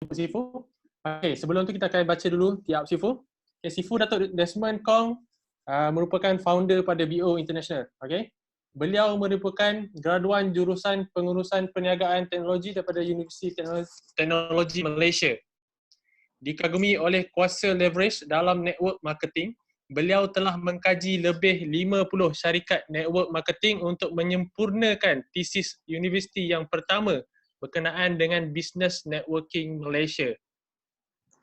Sifu. Okay, sebelum tu kita akan baca dulu tiap Sifu. Okay, Sifu Datuk Desmond Kong merupakan founder pada BO International. Okay. Beliau merupakan graduan jurusan pengurusan perniagaan teknologi daripada Universiti Teknologi Malaysia. Dikagumi oleh kuasa leverage dalam network marketing, beliau telah mengkaji lebih 50 syarikat network marketing untuk menyempurnakan tesis universiti yang pertama berkenaan dengan Business Networking Malaysia.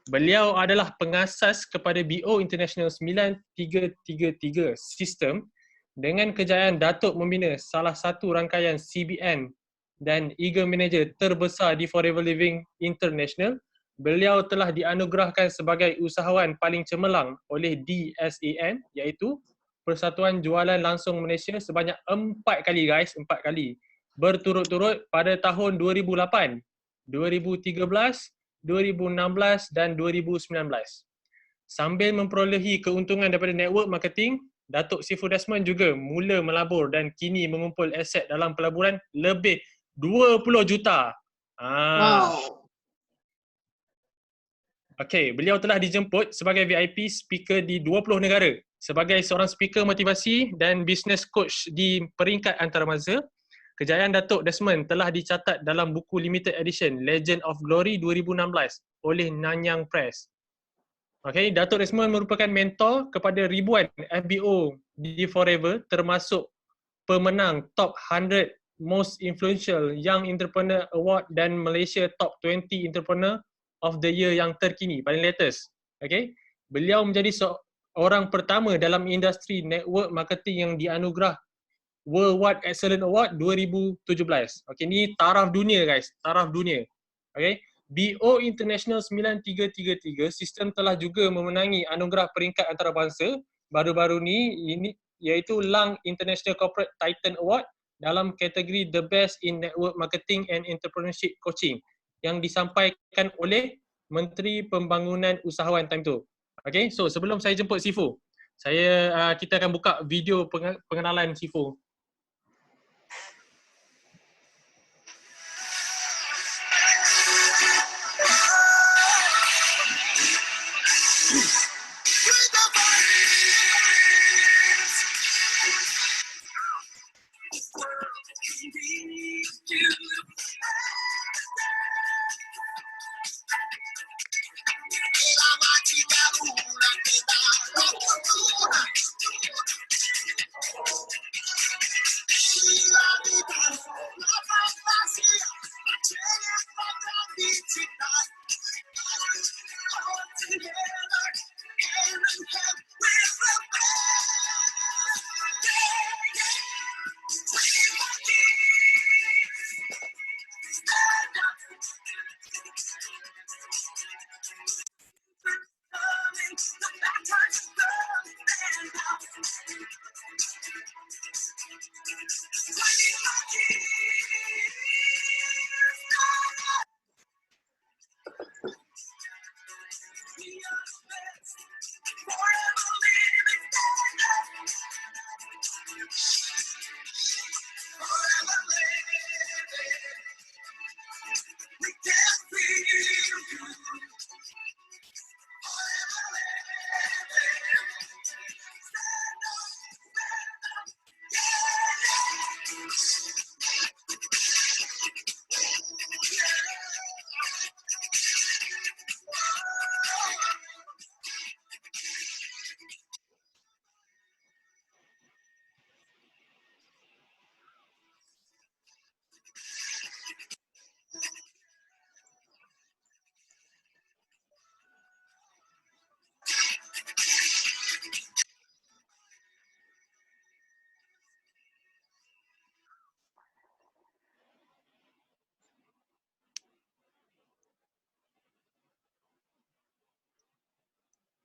Beliau adalah pengasas kepada BO International 9333 System dengan kejayaan Datuk membina salah satu rangkaian CBN dan Eagle Manager terbesar di Forever Living International. Beliau telah dianugerahkan sebagai usahawan paling cemerlang oleh DSAN, iaitu Persatuan Jualan Langsung Malaysia sebanyak 4 kali guys, 4 kali berturut-turut pada tahun 2008, 2013, 2016 dan 2019. Sambil memperolehi keuntungan daripada network marketing, Datuk Sifu Desmond juga mula melabur dan kini mengumpul aset dalam pelaburan lebih 20 juta. Wow. Okey, beliau telah dijemput sebagai VIP speaker di 20 negara sebagai seorang speaker motivasi dan business coach di peringkat antarabangsa. Kejayaan Datuk Desmond telah dicatat dalam buku limited edition Legend of Glory 2016 oleh Nanyang Press. Okey, Datuk Desmond merupakan mentor kepada ribuan FBO di Forever, termasuk pemenang Top 100 Most Influential Young Entrepreneur Award dan Malaysia Top 20 Entrepreneur of the Year yang terkini, paling latest. Okey, beliau menjadi seorang pertama dalam industri network marketing yang dianugerah Worldwide Excellent Award 2017. Okey, ni taraf dunia guys, taraf dunia. Okey, BO International 9333 sistem telah juga memenangi anugerah peringkat antarabangsa baru-baru ni, ini iaitu Lang International Corporate Titan Award dalam kategori The Best in Network Marketing and Entrepreneurship Coaching yang disampaikan oleh Menteri Pembangunan Usahawan time tu. Okey, so sebelum saya jemput Sifu, kita akan buka video pengenalan Sifu.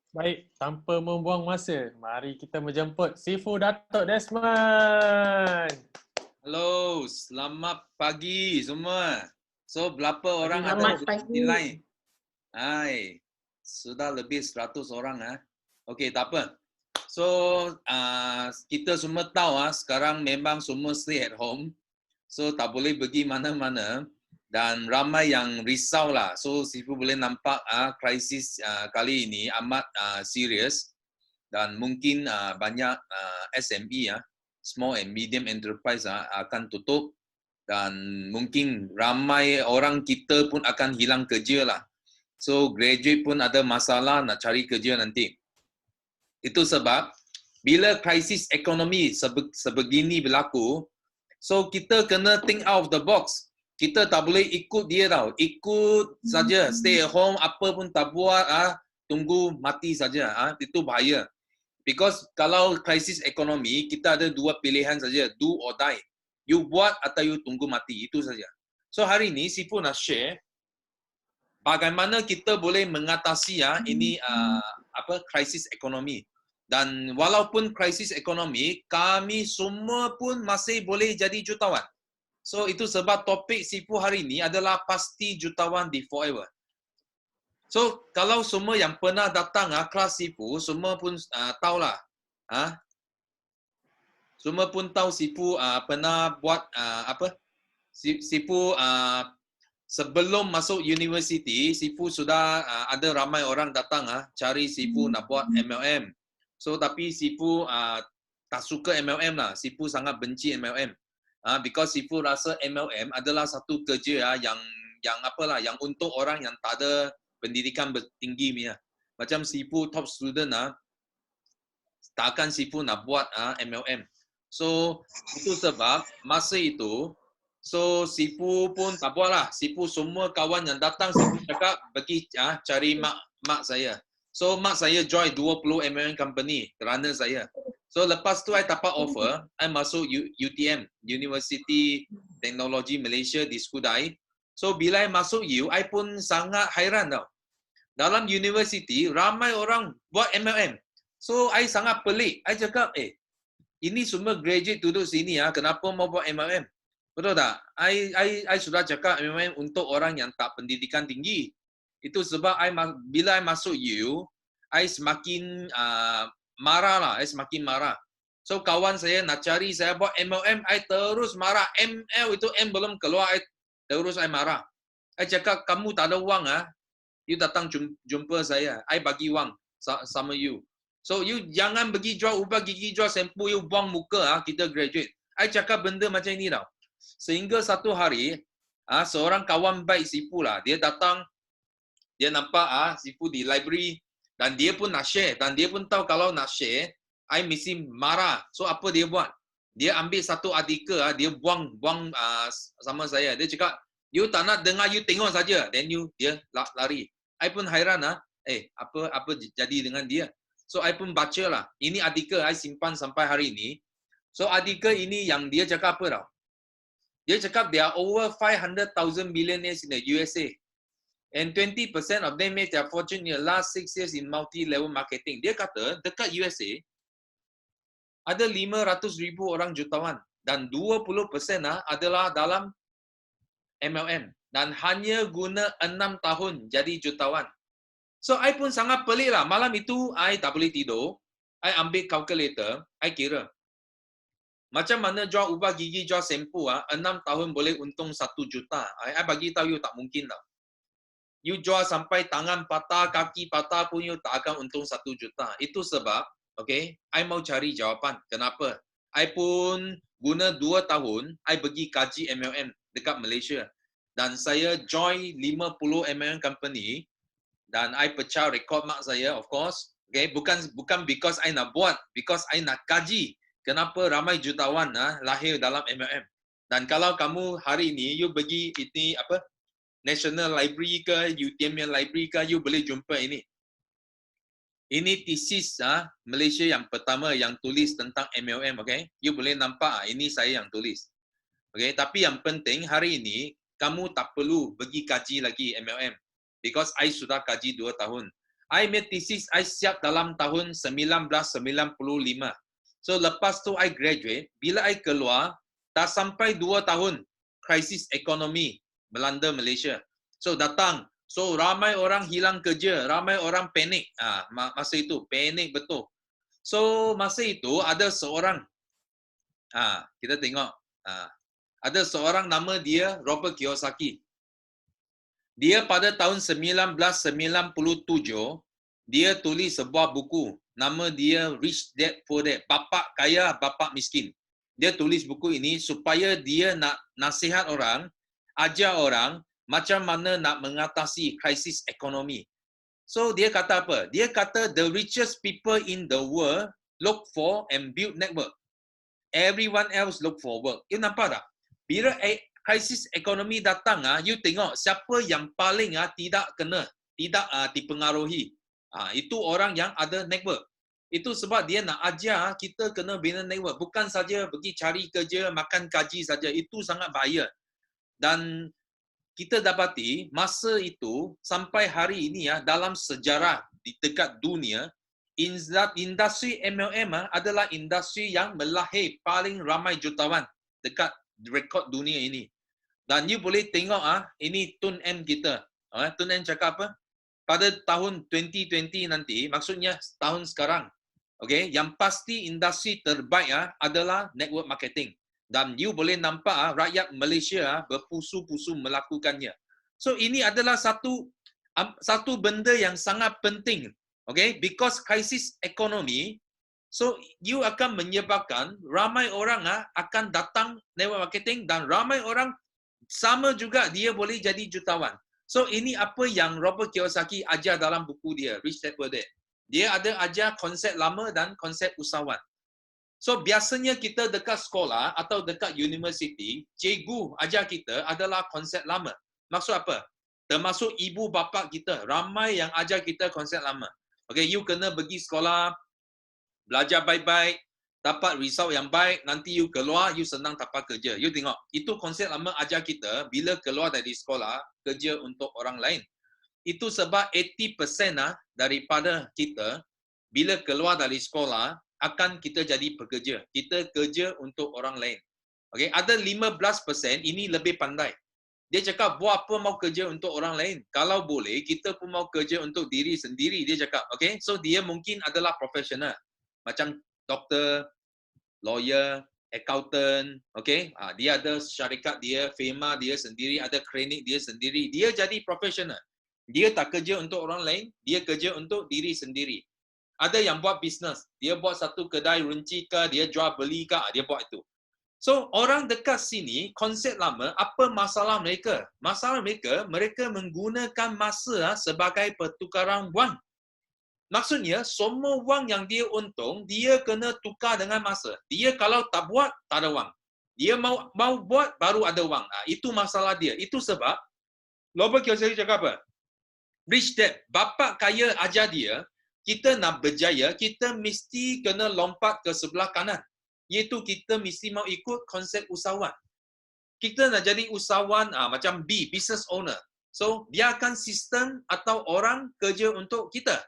Baik, tanpa membuang masa, mari kita menjemput Sifu Datuk Desmond. Halo, selamat pagi semua. So, berapa orang Selamat ada pagi. di line? Hai, sudah lebih 100 orang. Okey, tak apa. So, kita semua tahu sekarang memang semua stay at home. So, tak boleh pergi mana-mana. dan ramai yang risau lah. So Sifu boleh nampak krisis kali ini amat serius dan mungkin banyak SME small and medium enterprise akan tutup dan mungkin ramai orang kita pun akan hilang kerja lah. So graduate pun ada masalah nak cari kerja nanti. Itu sebab bila krisis ekonomi sebegini berlaku, so kita kena think out of the box. Kita tak boleh ikut dia tau. Ikut saja, stay at home, apa pun tak buat, tunggu mati saja. Itu bahaya. Because kalau krisis ekonomi, kita ada dua pilihan saja, do or die. You buat atau you tunggu mati, itu saja. So hari ini Sifu nak share bagaimana kita boleh mengatasi ini krisis ekonomi. Dan walaupun krisis ekonomi, kami semua pun masih boleh jadi jutawan. So itu sebab topik Sifu hari ini adalah pasti jutawan di Forever. So kalau semua yang pernah datang kelas Sifu, semua pun tahulah. Semua pun tahu Sifu pernah buat Sifu sebelum masuk universiti, Sifu sudah ada ramai orang datang cari Sifu nak buat MLM. So tapi Sifu tak suka MLM lah. Sifu sangat benci MLM. Because Sifu rasa MLM adalah satu kerja yang untuk orang yang tak ada pendidikan tinggi punya. Macam Sifu top student takkan Sifu nak buat MLM. So itu sebab masa itu so Sifu pun tak buat lah. Sifu semua kawan yang datang Sifu cakap pergi cari mak saya. So mak saya join 20 MLM company kerana saya. So lepas tu I dapat offer, I masuk UTM, University Technology Malaysia di Skudai. So bila I masuk I pun sangat hairan tau. Dalam universiti ramai orang buat MLM. So I sangat pelik. I cakap, ini semua graduate duduk sini kenapa mau buat MLM? Betul tak? I sudah cakap MLM untuk orang yang tak pendidikan tinggi. Itu sebab bila I masuk I semakin marah lah, semakin marah. So kawan saya nak cari saya buat MLM, I terus marah. ML itu M belum keluar, terus I marah. I cakap kamu tak ada wang you datang jumpa saya, I bagi wang sama you. So you jangan pergi jual ubah gigi, jual sempu, you buang muka kita graduate. I cakap benda macam ini tau. Sehingga satu hari seorang kawan baik Sifu lah, dia datang, dia nampak Sifu di library. Dan dia pun nak share. Dan dia pun tahu kalau nak share, I mesti marah. So apa dia buat? Dia ambil satu artikel, dia buang sama saya. Dia cakap, you tak nak dengar, you tengok saja. Then dia lari. I pun hairan apa jadi dengan dia. So I pun baca lah. Ini artikel I simpan sampai hari ini. So artikel ini yang dia cakap apa tau? Dia cakap there are over 500,000 billionaires in the USA. And 20% of them made their fortune in the last 6 years in multi-level marketing. Dia kata, dekat USA, ada 500,000 orang jutawan. Dan 20% adalah dalam MLM. Dan hanya guna 6 tahun jadi jutawan. So, I pun sangat pelik lah. Malam itu, I tak boleh tidur. I ambil calculator, I kira. Macam mana jual ubah gigi, jual sempu, 6 tahun boleh untung 1 juta. I bagi tahu you tak mungkin tau. You jual sampai tangan patah, kaki patah pun you tak akan untung 1 juta. Itu sebab, I mau cari jawapan. Kenapa? I pun guna 2 tahun, I pergi kaji MLM dekat Malaysia. Dan saya join 50 MLM company dan I pecah rekod mak saya, of course. Bukan because I nak buat, because I nak kaji. Kenapa ramai jutawan lahir dalam MLM. Dan kalau kamu hari ini, you pergi ini National Library ke, UTM Library ke, you boleh jumpa ini. Ini tesis Malaysia yang pertama yang tulis tentang MLM, You boleh nampak, ini saya yang tulis. Tapi yang penting hari ini, kamu tak perlu pergi kaji lagi MLM. Because I sudah kaji 2 tahun. I made tesis, I siap dalam tahun 1995. So lepas tu I graduate, bila I keluar, tak sampai 2 tahun, krisis ekonomi melanda Malaysia. So datang. So ramai orang hilang kerja, ramai orang panik. Masa itu panik betul. So masa itu ada seorang kita tengok ada seorang nama dia Robert Kiyosaki. Dia pada tahun 1997, dia tulis sebuah buku. Nama dia Rich Dad Poor Dad. Bapak kaya, bapak miskin. Dia tulis buku ini supaya dia nak nasihat orang, ajar orang macam mana nak mengatasi krisis ekonomi. So dia kata apa? Dia kata the richest people in the world look for and build network. Everyone else look for work. You nampak tak? Bila krisis ekonomi datang, you tengok siapa yang paling tidak dipengaruhi. Itu orang yang ada network. Itu sebab dia nak ajar kita kena bina network. Bukan saja pergi cari kerja, makan gaji saja. Itu sangat bahaya. Dan kita dapati masa itu sampai hari ini dalam sejarah di dekat dunia, industri MLM adalah industri yang melahir paling ramai jutawan dekat rekod dunia ini. Dan you boleh tengok ini Tun M kita. Tun M cakap apa? Pada tahun 2020 nanti, maksudnya tahun sekarang, okay, yang pasti industri terbaik adalah network marketing. Dan you boleh nampak rakyat Malaysia berpusu-pusu melakukannya. So ini adalah satu benda yang sangat penting. Okay, because krisis ekonomi, so you akan menyebabkan ramai orang akan datang network marketing dan ramai orang sama juga dia boleh jadi jutawan. So ini apa yang Robert Kiyosaki ajar dalam buku dia, Rich Dad Poor Dad. Dia ada ajar konsep lama dan konsep usahawan. So biasanya kita dekat sekolah atau dekat universiti, cikgu ajar kita adalah konsep lama. Maksud apa? Termasuk ibu bapa kita, ramai yang ajar kita konsep lama. Okay, you kena pergi sekolah, belajar baik-baik, dapat result yang baik, nanti you keluar, you senang dapat kerja. You tengok, itu konsep lama ajar kita bila keluar dari sekolah, kerja untuk orang lain. Itu sebab 80% daripada kita, bila keluar dari sekolah, akan kita jadi pekerja. Kita kerja untuk orang lain. Okay, ada 15% ini lebih pandai. Dia cakap, buat apa mau kerja untuk orang lain? Kalau boleh, kita pun mau kerja untuk diri sendiri. Dia cakap, okay? So, dia mungkin adalah profesional. Macam doktor, lawyer, accountant, okay? Dia ada syarikat dia, firma dia sendiri, ada klinik dia sendiri. Dia jadi profesional. Dia tak kerja untuk orang lain, dia kerja untuk diri sendiri. Ada yang buat bisnes. Dia buat satu kedai runci ke, dia jual beli ke, dia buat itu. So, orang dekat sini, konsep lama, apa masalah mereka? Masalah mereka menggunakan masa sebagai pertukaran wang. Maksudnya, semua wang yang dia untung, dia kena tukar dengan masa. Dia kalau tak buat, tak ada wang. Dia mau buat, baru ada wang. Itu masalah dia. Itu sebab, Robert Kiyosaki cakap apa? Rich Dad, bapa kaya ajar dia, kita nak berjaya, kita mesti kena lompat ke sebelah kanan. Iaitu kita mesti mau ikut konsep usahawan. Kita nak jadi usahawan macam business owner. So, biarkan sistem atau orang kerja untuk kita.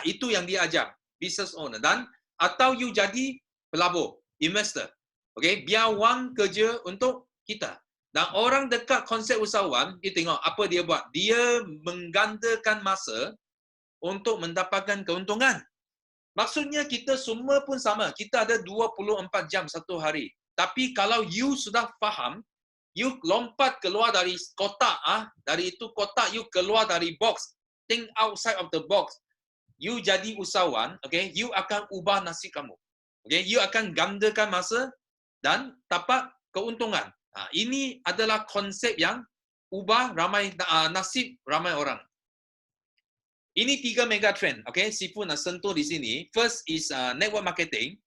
Itu yang dia ajar, business owner. Dan atau you jadi pelabur, investor. Okay, biar wang kerja untuk kita. Dan orang dekat konsep usahawan, you tengok apa dia buat. Dia menggandakan masa untuk mendapatkan keuntungan. Maksudnya kita semua pun sama. Kita ada 24 jam satu hari. Tapi kalau you sudah faham, you lompat keluar dari kotak, dari itu kotak you keluar dari box, think outside of the box. You jadi usahawan, okay? You akan ubah nasib kamu. Okay? You akan gandakan masa dan dapat keuntungan. Ini adalah konsep yang ubah nasib ramai orang. Ini 3 mega trend, okay? Sifu nak sentuh di sini. First is network marketing.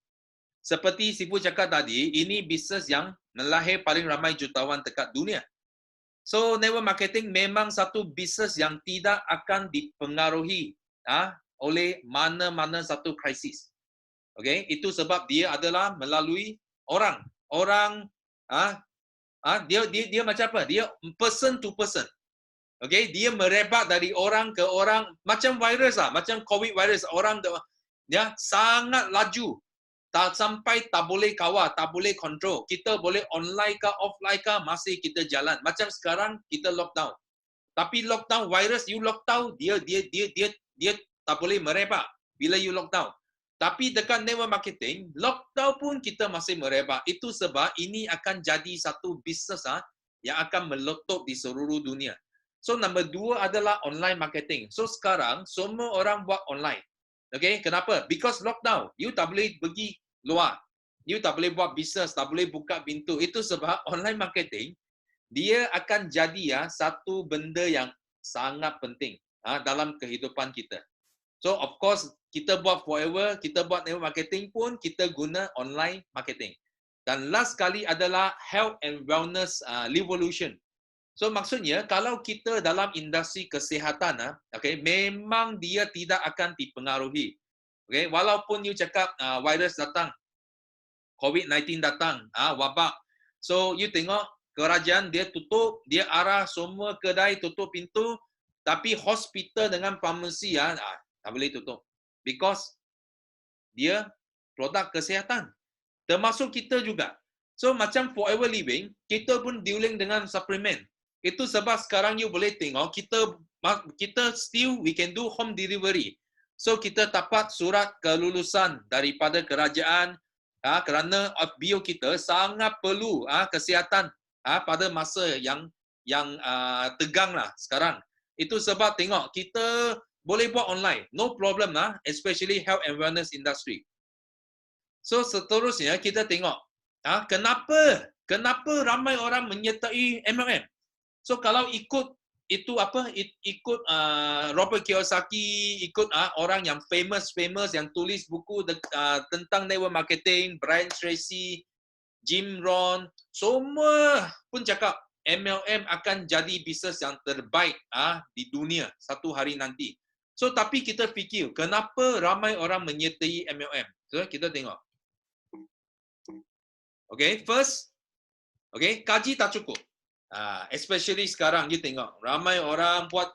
Seperti Sifu cakap tadi, ini bisnes yang melahir paling ramai jutawan dekat dunia. So, network marketing memang satu bisnes yang tidak akan dipengaruhi oleh mana-mana satu krisis. Okay? Itu sebab dia adalah melalui orang. Orang, dia macam apa? Dia person to person. Okay, dia merebak dari orang ke orang macam virus macam COVID virus. Orang dia sangat laju. Tak sampai tak boleh kawal, tak boleh kontrol. Kita boleh online ke offline ke masih kita jalan. Macam sekarang kita lockdown. Tapi lockdown virus you lockdown dia tak boleh merebak bila you lockdown. Tapi dekat network marketing, lockdown pun kita masih merebak. Itu sebab ini akan jadi satu bisnes yang akan meletup di seluruh dunia. So nombor 2 adalah online marketing. So sekarang semua orang buat online. Okay, kenapa? Because lockdown. You tak boleh pergi luar. You tak boleh buat bisnes, tak boleh buka pintu. Itu sebab online marketing dia akan jadi satu benda yang sangat penting dalam kehidupan kita. So of course kita buat forever, kita buat network marketing pun kita guna online marketing. Dan last kali adalah health and wellness revolution. So maksudnya kalau kita dalam industri kesihatan, okay, memang dia tidak akan dipengaruhi. Okay, walaupun you cakap virus datang, COVID-19 datang, wabak. So you tengok kerajaan dia tutup, dia arah semua kedai tutup pintu, tapi hospital dengan farmasi tak boleh tutup. Because dia produk kesihatan. Termasuk kita juga. So macam Forever Living, kita pun dealing dengan suplemen. Itu sebab sekarang you boleh tengok kita still we can do home delivery. So kita dapat surat kelulusan daripada kerajaan kerana bio kita sangat perlu kesihatan pada masa yang tegang lah sekarang. Itu sebab tengok kita boleh buat online, no problem lah, especially health and wellness industry. So seterusnya kita tengok kenapa ramai orang menyertai MLM. So kalau ikut itu ikut Robert Kiyosaki, ikut orang yang famous yang tulis buku tentang network marketing, Brian Tracy, Jim Rohn, semua pun cakap MLM akan jadi bisnes yang terbaik di dunia satu hari nanti. So tapi kita fikir kenapa ramai orang menyertai MLM? So kita tengok. Okay, first, kaji tak cukup. Especially sekarang you tengok ramai orang buat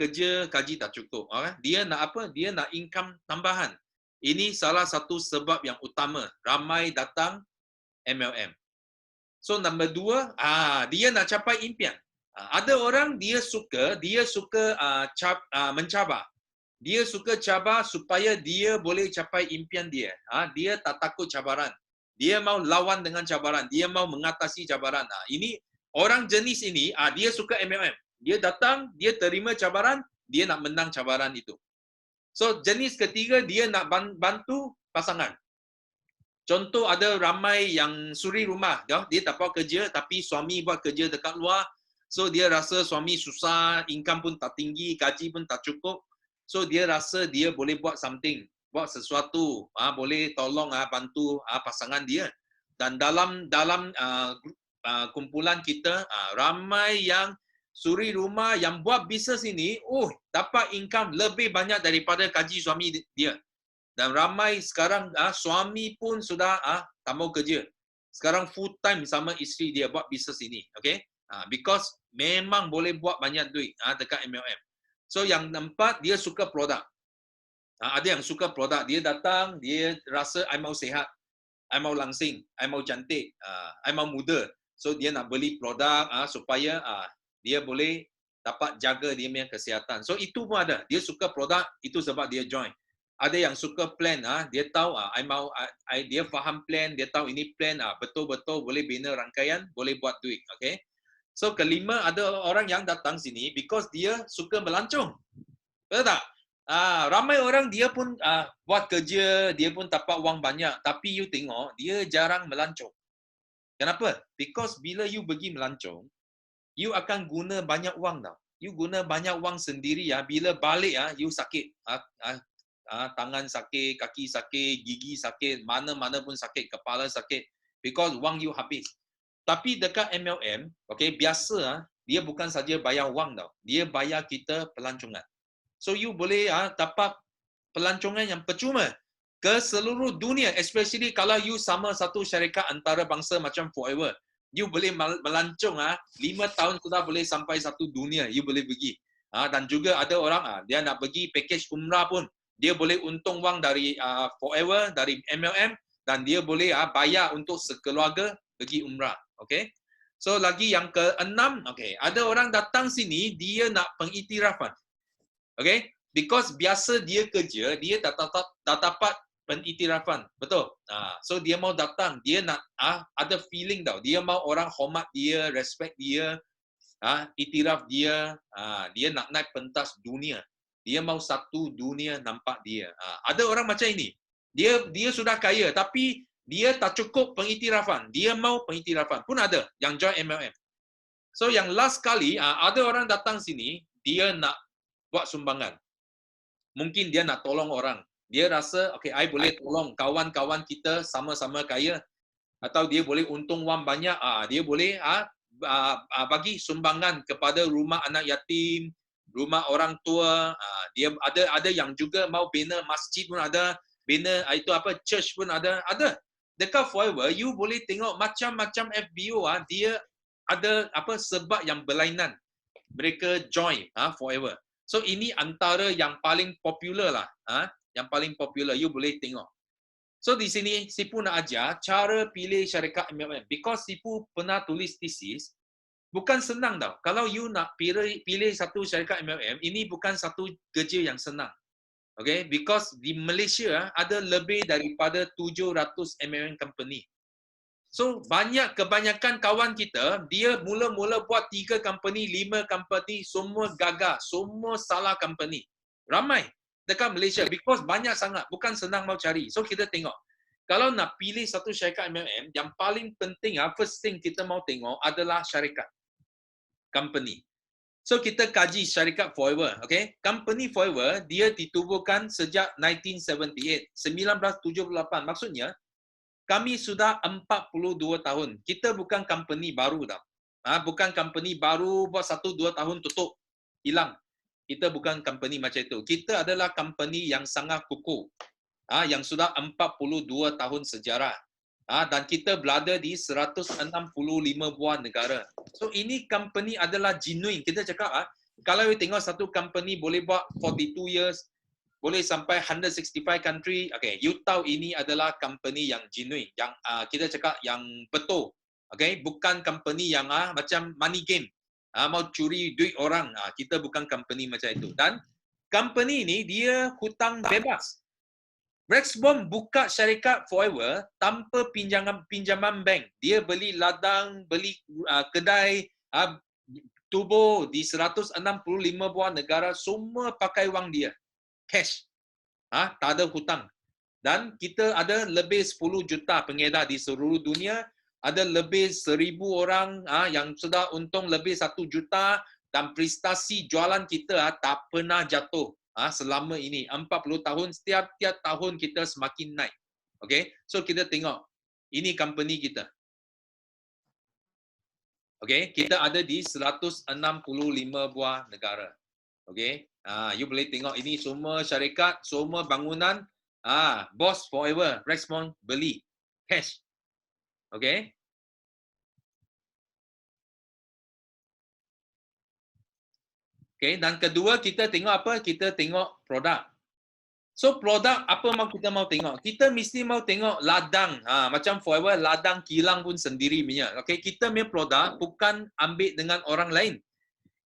kerja gaji tak cukup. Dia nak apa? Dia nak income tambahan. Ini salah satu sebab yang utama ramai datang MLM. So nombor 2, dia nak capai impian. Ada orang dia suka mencabar. Dia suka cabar supaya dia boleh capai impian dia. Dia tak takut cabaran. Dia mau lawan dengan cabaran. Dia mau mengatasi cabaran. Ini orang jenis ini, dia suka MLM. Dia datang, dia terima cabaran, dia nak menang cabaran itu. So, jenis ketiga, dia nak bantu pasangan. Contoh, ada ramai yang suri rumah. Dia tak buat kerja, tapi suami buat kerja dekat luar. So, dia rasa suami susah, income pun tak tinggi, gaji pun tak cukup. So, dia rasa dia boleh buat something. Buat sesuatu. Boleh tolong bantu pasangan dia. Dan dalam kumpulan kita, ramai yang suri rumah yang buat bisnes ini, dapat income lebih banyak daripada gaji suami dia. Dan ramai sekarang suami pun sudah tak mau kerja. Sekarang full time sama isteri dia buat bisnes ini, okay? Because memang boleh buat banyak duit dekat MLM. So yang keempat, dia suka produk. Ada yang suka produk, dia datang, dia rasa I mau sihat, I mau langsing, I mau cantik, I mau muda. So dia nak beli produk supaya dia boleh dapat jaga dia punya kesihatan. So itu pun ada. Dia suka produk, itu sebab dia join. Ada yang suka plan, dia tahu dia faham plan, dia tahu ini plan betul-betul boleh bina rangkaian, boleh buat duit, okay? So kelima, ada orang yang datang sini because dia suka melancong. Betul tak? Ramai orang dia pun buat kerja, dia pun dapat wang banyak, tapi you tengok dia jarang melancong. Kenapa? Because bila you pergi melancong, you akan guna banyak wang tau. You guna banyak wang sendiri bila balik you sakit. Tangan sakit, kaki sakit, gigi sakit, mana-mana pun sakit, kepala sakit because wang you habis. Tapi dekat MLM, okay, biasa dia bukan saja bayar wang tau. Dia bayar kita pelancongan. So you boleh dapat pelancongan yang percuma ke seluruh dunia, especially kalau you sama satu syarikat antarabangsa macam Forever. You boleh melancong 5 tahun sudah boleh sampai satu dunia, you boleh pergi. Dan juga ada orang dia nak pergi package umrah pun, dia boleh untung wang dari Forever, dari MLM, dan dia boleh bayar untuk sekeluarga pergi umrah. Okay? So lagi yang keenam, okay, ada orang datang sini dia nak pengiktirafan. Okay? Because biasa dia kerja, dia tak dapat pengiktirafan. Betul? So dia mau datang, dia nak ada feeling tau. Dia mau orang hormat dia, respect dia. Iktiraf dia, dia nak naik pentas dunia. Dia mau satu dunia nampak dia. Ada orang macam ini. Dia sudah kaya tapi dia tak cukup pengiktirafan. Dia mau pengiktirafan. Pun ada yang join MLM. So yang last kali, ada orang datang sini, dia nak buat sumbangan. Mungkin dia nak tolong orang. Dia rasa, okay, I boleh tolong kawan-kawan kita sama-sama kaya. Atau dia boleh untung wang banyak, dia boleh bagi sumbangan kepada rumah anak yatim, rumah orang tua. Dia ada yang juga mau bina masjid pun ada, bina church pun ada. Dekat Forever, you boleh tengok macam-macam FBO, dia ada sebab yang berlainan. Mereka join Forever. So ini antara yang paling popular lah, yang paling popular you boleh tengok. So di sini Sifu nak ajar cara pilih syarikat MLM. Because Sifu pernah tulis thesis, bukan senang tau. Kalau you nak pilih satu syarikat MLM, ini bukan satu kerja yang senang. Okay? Because di Malaysia ada lebih daripada 700 MLM company. So kebanyakan kawan kita, dia mula-mula buat 3 company, 5 company, semua gagal, semua salah company. Ramai dekat Malaysia because banyak sangat, bukan senang mau cari. So kita tengok. Kalau nak pilih satu syarikat MLM, yang paling penting first thing kita mau tengok adalah syarikat. Company. So kita kaji syarikat Forever, okay? Company Forever dia ditubuhkan sejak 1978, 1978. Maksudnya kami sudah 42 tahun. Kita bukan company baru dah. Bukan company baru buat 1-2 tahun tutup, hilang. Kita bukan company macam itu. Kita adalah company yang sangat kukuh. Yang sudah 42 tahun sejarah. Dan kita berada di 165 buah negara. So ini company adalah genuine. Kita cakap, kalau you tengok satu company boleh buat 42 years, boleh sampai 165 country, okay, you tahu ini adalah company yang genuine, yang kita cakap yang betul. Okay, bukan company yang macam money game. Mau curi duit orang. Kita bukan company macam itu. Dan company ini dia hutang bebas. Rexbom buka syarikat Forever tanpa pinjaman bank. Dia beli ladang, beli kedai, tubuh di 165 buah negara, semua pakai wang dia. Cash. Tak ada hutang. Dan kita ada lebih 10 juta pengedar di seluruh dunia. Ada lebih 1,000 orang yang sudah untung lebih 1 juta dan prestasi jualan kita tak pernah jatuh selama ini 40 tahun. Setiap tahun kita semakin naik. Okay? So kita tengok. Ini company kita. Okay? Kita ada di 165 buah negara. Okay? You boleh tengok ini semua syarikat, semua bangunan. Boss Forever, Rexbom beli. Cash. Okay? Okay, dan kedua kita tengok apa? Kita tengok produk. So produk apa kita mau tengok? Kita mesti mau tengok ladang. Macam Forever, ladang kilang pun sendiri punya. Okay, kita punya produk bukan ambil dengan orang lain.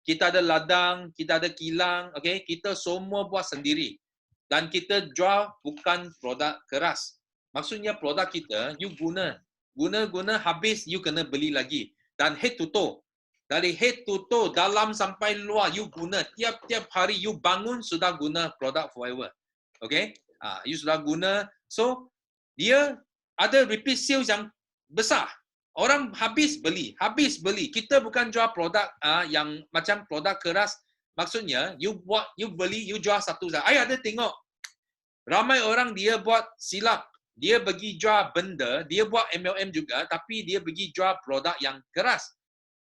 Kita ada ladang, kita ada kilang, okay? Kita semua buat sendiri. Dan kita jual bukan produk keras. Maksudnya produk kita, you guna habis, you kena beli lagi. Dan head to toe. Dari head to toe, dalam sampai luar, you guna. Tiap-tiap hari you bangun sudah guna produk Forever. Okay? You sudah guna. So, dia ada repeat sales yang besar. Orang habis beli. Kita bukan jual produk yang macam produk keras. Maksudnya, you beli, you jual satu. Saya ada tengok. Ramai orang dia buat silap. Dia pergi jual benda, dia buat MLM juga, tapi dia pergi jual produk yang keras.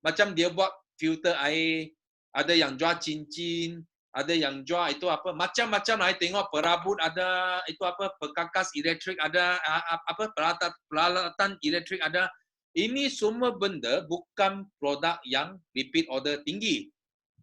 Macam dia buat filter air, ada yang jual cincin, ada yang jual itu apa, macam-macam. Saya tengok perabot ada, itu apa, perkakas elektrik ada, peralatan elektrik ada. Ini semua benda bukan produk yang repeat order tinggi.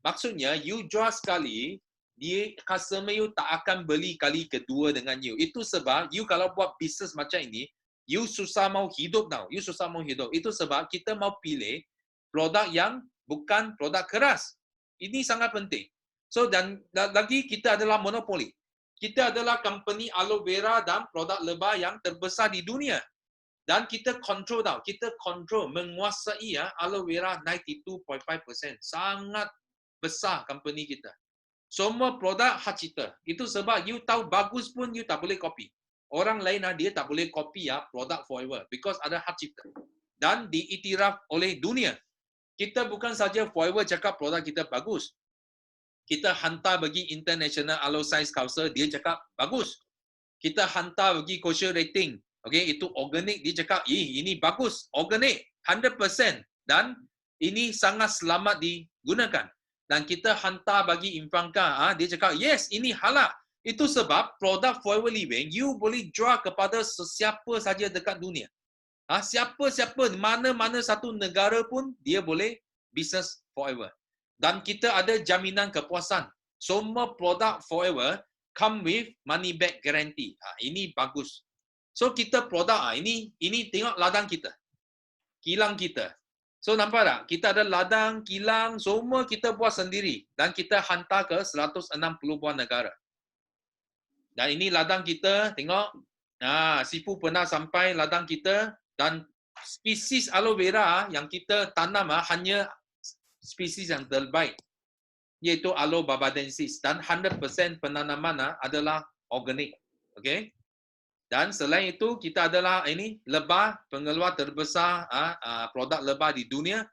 Maksudnya, you jual sekali, dia customer you tak akan beli kali kedua dengan you. Itu sebab you kalau buat bisnes macam ini, you susah mau hidup tau. You susah mau hidup. Itu sebab kita mau pilih produk yang bukan produk keras. Ini sangat penting. So dan lagi kita adalah monopoli. Kita adalah company aloe vera dan produk lebah yang terbesar di dunia. Dan kita control tau. Kita control, menguasai aloe vera 92.5%. Sangat besar company kita. Semua produk hak cipta. Itu sebab you tahu bagus pun you tak boleh copy. Orang lain dia tak boleh copy produk Forever. Because ada hak cipta. Dan diiktiraf oleh dunia. Kita bukan saja Forever cakap produk kita bagus. Kita hantar bagi International Aloe Science Council, dia cakap bagus. Kita hantar bagi kosher rating. Okay, itu organik, dia cakap, ini bagus, organik, 100%. Dan ini sangat selamat digunakan. Dan kita hantar bagi Infranca, dia cakap, yes, ini halal. Itu sebab produk Forever Living, you boleh jual kepada sesiapa saja dekat dunia. Siapa-siapa, mana-mana satu negara pun, dia boleh business Forever. Dan kita ada jaminan kepuasan. Semua produk Forever come with money back guarantee. Ini bagus. So kita produk ini tengok ladang kita. Kilang kita. So nampak tak? Kita ada ladang, kilang, semua kita buat sendiri. Dan kita hantar ke 160 buah negara. Dan ini ladang kita, tengok. Sifu pernah sampai ladang kita. Dan spesies aloe vera yang kita tanam hanya spesies yang terbaik. Iaitu Aloe barbadensis. Dan 100% penanaman adalah organik. Okay? Dan selain itu, kita adalah ini lebah, pengeluar terbesar produk lebah di dunia.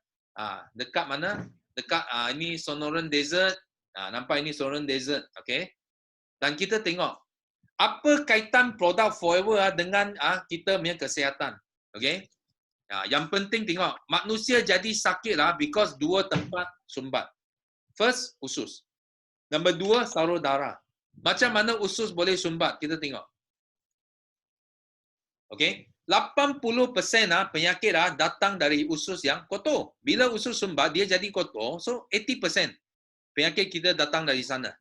Dekat mana? Dekat ini Sonoran Desert. Nampak ini Sonoran Desert. Okay? Dan kita tengok, apa kaitan produk Forever dengan kita punya kesihatan. Okay? Yang penting tengok, manusia jadi sakit because dua tempat sumbat. First, usus. Nombor 2, salur darah. Macam mana usus boleh sumbat? Kita tengok. Okay? 80% penyakit datang dari usus yang kotor. Bila usus sumbat, dia jadi kotor. So, 80% penyakit kita datang dari sana.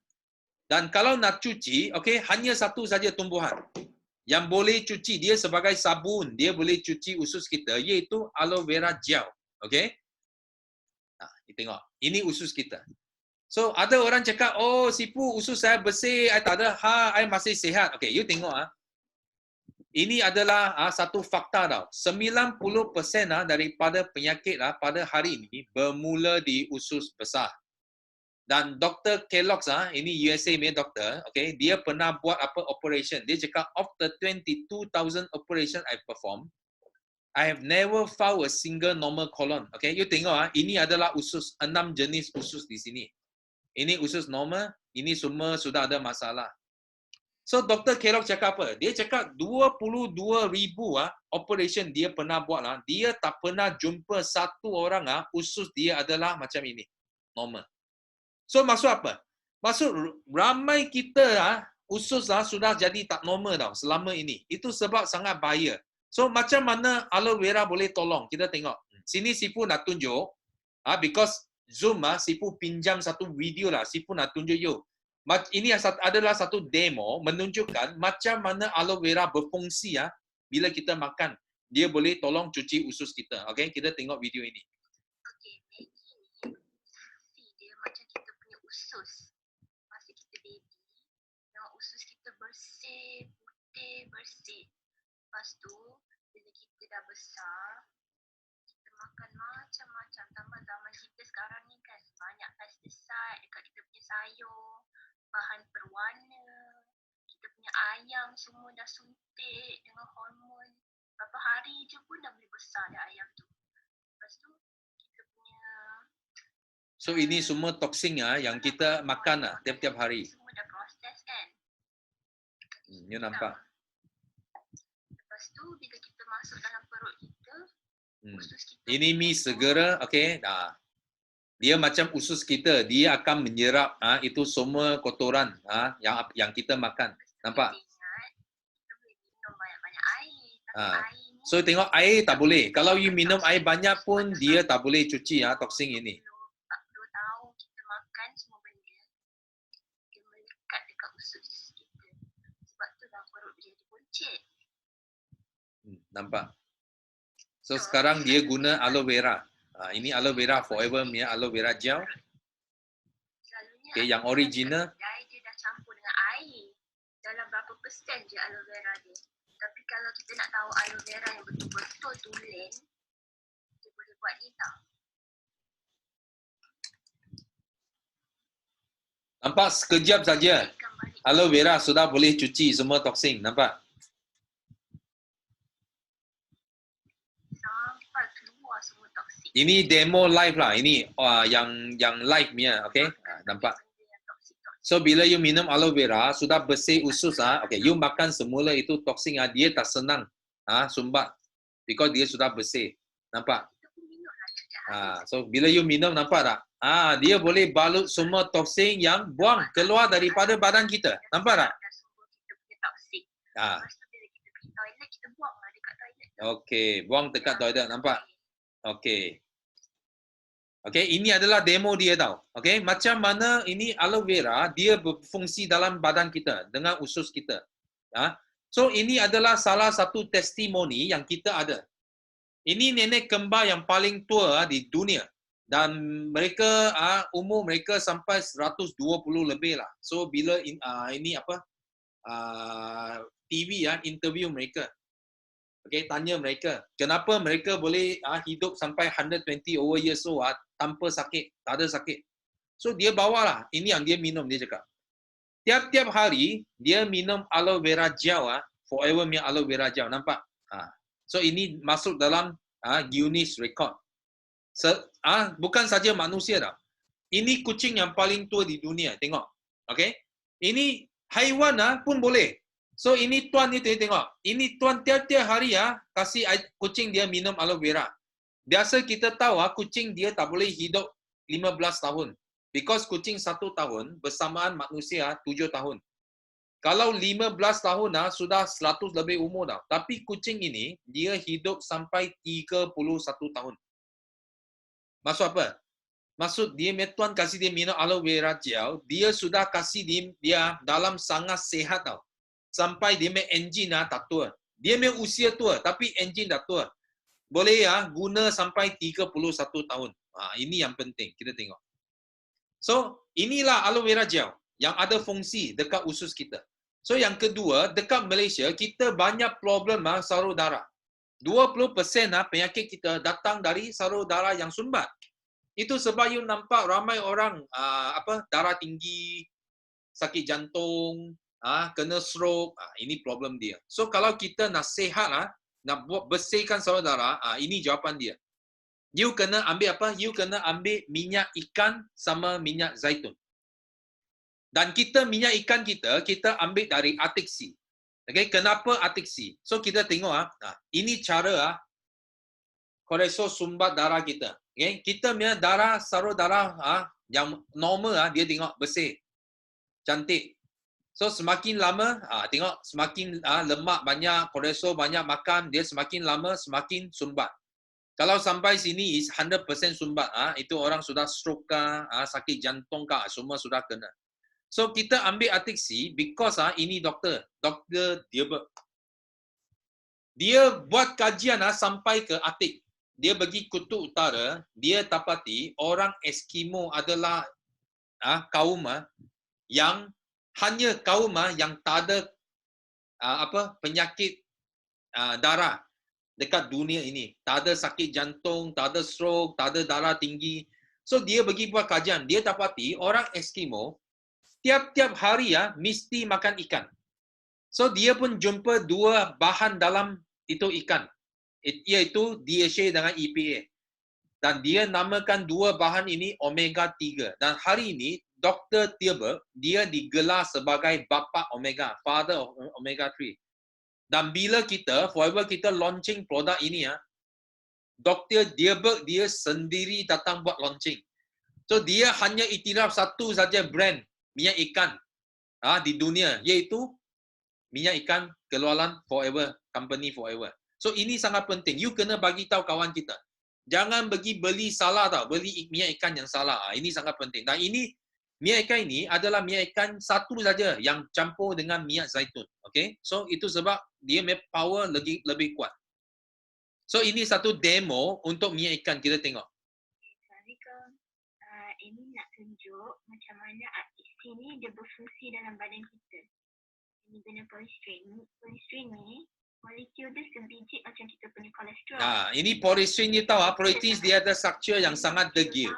Dan kalau nak cuci, okay, hanya satu saja tumbuhan. Yang boleh cuci, dia sebagai sabun. Dia boleh cuci usus kita, iaitu aloe vera gel. Okay? Kita tengok. Ini usus kita. So, ada orang cakap, oh, Sifu, usus saya bersih, saya tak ada, saya masih sihat. Okay, you tengok. Ini adalah satu fakta tau. 90% daripada penyakit pada hari ini bermula di usus besar. Dan Dr. Kellogg's, ini USA punya doktor, okay, dia pernah buat operation. Dia cakap, of the 22,000 operation I perform, I have never found a single normal colon. Okay, you tengok, ini adalah usus, 6 jenis usus di sini. Ini usus normal, ini semua sudah ada masalah. So, Dr. Kellogg cakap apa? Dia cakap 22,000 operation dia pernah buat. Dia tak pernah jumpa satu orang usus dia adalah macam ini. Normal. So, maksud apa? Maksud ramai kita usus sudah jadi tak normal tau selama ini. Itu sebab sangat bahaya. So, macam mana aloe vera boleh tolong? Kita tengok. Sini Sifu nak tunjuk. Because Zoom, Sifu pinjam satu video lah. Sifu nak tunjuk you. Ini adalah satu demo menunjukkan macam mana aloe vera berfungsi bila kita makan. Dia boleh tolong cuci usus kita. Okay, kita tengok video ini. Okay, Maggie ni dia macam kita punya usus. Masa kita baby, yang usus kita bersih, putih, bersih. Lepas tu, bila kita dah besar, kita makan macam-macam. Tambah zaman kita sekarang ni kan banyak pesticide dekat kita punya sayur, bahan berwarna, kita punya ayam semua dah suntik dengan hormon. Berapa hari je pun dah boleh besar dah ayam tu. Lepas tu, kita punya... So, ini semua toksin yang kita makan tiap-tiap hari. Semua dah proses kan. You nampak? Lepas tu, bila kita masuk dalam perut kita, usus kita... Ini mi segera, okay. Dia macam usus kita, dia akan menyerap itu semua kotoran yang kita makan. Nampak? Kita boleh minum banyak-banyak air. Tapi air ni... So tengok air tak boleh. Kalau you minum air banyak pun dia tak boleh cuci toksin ini. 40 tahun kita makan semua benda, dia melekat dekat usus kita. Sebab tu dalam perut dia dibuncit. Nampak? So sekarang dia guna aloe vera. Ini aloe vera Forever punya aloe vera gel. Selalunya Okay, yang original. Dia dah campur dengan air. Dalam berapa persen je aloe vera dia. Tapi kalau kita nak tahu aloe vera yang betul-betul tulen, kita boleh buat ni tau. Nampak sekejap saja. Ikan balik Aloe vera sudah boleh cuci semua toksin. Nampak? sampai keluar semua toksik. Ini demo live lah. Ini yang live punya. Okay? Nampak? Benda yang toksik-toksik. So bila you minum aloe vera sudah bersih usus okay, you makan semula itu toksin dia tak senang sumbat because dia sudah bersih. Nampak? Kita pun minum lah setiap hari. So bila you minum nampak tak? Dia boleh balut semua toksin yang buang keluar daripada badan kita. Nampak tak? Dah sumber kita punya toksik. Ah, Lepas tu bila kita pergi toilet, kita buang lah dekat toilet. okey, buang dekat toilet nampak? Okey. Okey, ini adalah demo dia tau. Okey, macam mana ini aloe vera dia berfungsi dalam badan kita dengan usus kita. So ini adalah salah satu testimoni yang kita ada. Ini nenek kembar yang paling tua di dunia dan mereka umur mereka sampai 120 lebih lah. So bila ini apa TV interview mereka. Okay, tanya mereka, kenapa mereka boleh hidup sampai 120 over years old tanpa sakit, tak ada sakit. So dia bawalah, ini yang dia minum, dia cakap. Tiap-tiap hari dia minum aloe vera gel forever punya aloe vera gel, nampak? So ini masuk dalam Guinness record. Bukan saja manusia dah. Ini kucing yang paling tua di dunia, tengok. Okay? Ini haiwan pun boleh. So ini tuan ni tengok. Ini tuan tiap-tiap hari kasih kucing dia minum aloe vera. Biasa kita tahu kucing dia tak boleh hidup 15 tahun. Because kucing 1 tahun bersamaan manusia 7 tahun. Kalau 15 tahun sudah 100 lebih umur dah. Tapi kucing ini dia hidup sampai 31 tahun. Maksud apa? Maksud dia tuan kasih dia minum aloe vera gel, dia sudah kasih dia dalam sangat sehat tau. Sampai dia punya engine tak tua. Dia punya usia tua tapi engine dah tua. Boleh guna sampai 31 tahun. Ini yang penting kita tengok. So, inilah aloe vera gel yang ada fungsi dekat usus kita. So yang kedua, dekat Malaysia kita banyak problem sarur darah. 20% penyakit kita datang dari sarur darah yang sumbat. Itu sebab you nampak ramai orang darah tinggi, sakit jantung, kena stroke, ini problem dia. So kalau kita nak sihat nak buat bersihkan sarur darah, ini jawapan dia. You kena ambil apa? You kena ambil minyak ikan sama minyak zaitun. Dan minyak ikan kita ambil dari Arctic Sea. Okay, kenapa Arctic Sea? So kita tengok ini cara kolesterol sumbat darah kita. Okay? Kita punya sarur darah yang normal dia tengok bersih, cantik. So semakin lama tengok semakin lemak banyak, kolesterol banyak makan, dia semakin lama semakin sumbat. Kalau sampai sini is 100% sumbat, itu orang sudah stroke sakit jantung semua sudah kena. So kita ambil Arctic Sea because ini doktor Dilbert. Dia buat kajian sampai ke Arctic. Dia pergi kutub utara, dia dapati orang Eskimo adalah kaum yang hanya kaum yang tak ada penyakit darah dekat dunia ini. Tak ada sakit jantung, tak ada stroke, tak ada darah tinggi. So dia pergi buat kajian, dia dapati orang Eskimo tiap-tiap hari mesti makan ikan. So dia pun jumpa 2 bahan dalam itu ikan, iaitu DHA dengan EPA. Dan dia namakan 2 bahan ini omega 3. Dan hari ini Dr. Dilbert dia digelar sebagai bapa omega, father of omega 3. Dan bila forever kita launching produk ini Dr. Dilbert dia sendiri datang buat launching. So dia hanya iktiraf satu saja brand minyak ikan di dunia, iaitu minyak ikan keluaran Forever, company Forever. So ini sangat penting. You kena bagi tahu kawan kita. Jangan pergi beli salah tau, beli minyak ikan yang salah. Ini sangat penting. Dan ini minyak ikan ini adalah minyak ikan satu saja yang campur dengan minyak zaitun. Okay? So itu sebab dia punya power lebih kuat. So ini satu demo untuk minyak ikan, kita tengok. Assalamualaikum. Ini nak tunjuk macam mana Arctic Sea ni dia berfungsi dalam badan kita. Ini guna polystyrene. Polystyrene ni molekul dia sebiji macam kita punya kolesterol. Ini polyestrin you tahu polyestrin dia ada structure yang sangat degil.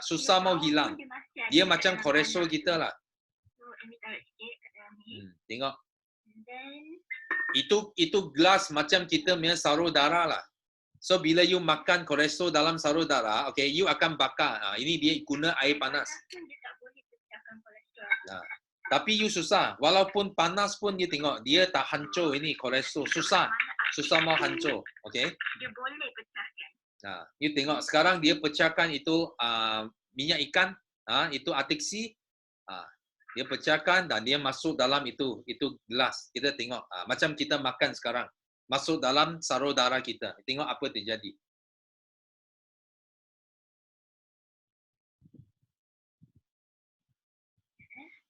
Susah mau hilang. Dia macam kolesterol kita lah. So, ini taruh sikit kat dalam ni. Tengok. And then, Itu gelas macam kita punya sarur darah lah. So bila you makan kolesterol dalam sarur darah, okay, you akan bakar. Ini dia guna air panas. dia tak boleh pecahkan kolesterol. Tapi you susah. Walaupun panas pun you tengok, dia tak hancur ini kolesterol. Susah mau hancur. Okay. Dia boleh pecahkan. You tengok sekarang dia pecahkan itu minyak ikan, itu Artixi. Dia pecahkan dan dia masuk dalam itu gelas. Kita tengok macam kita makan sekarang. Masuk dalam sarur darah kita. Tengok apa terjadi.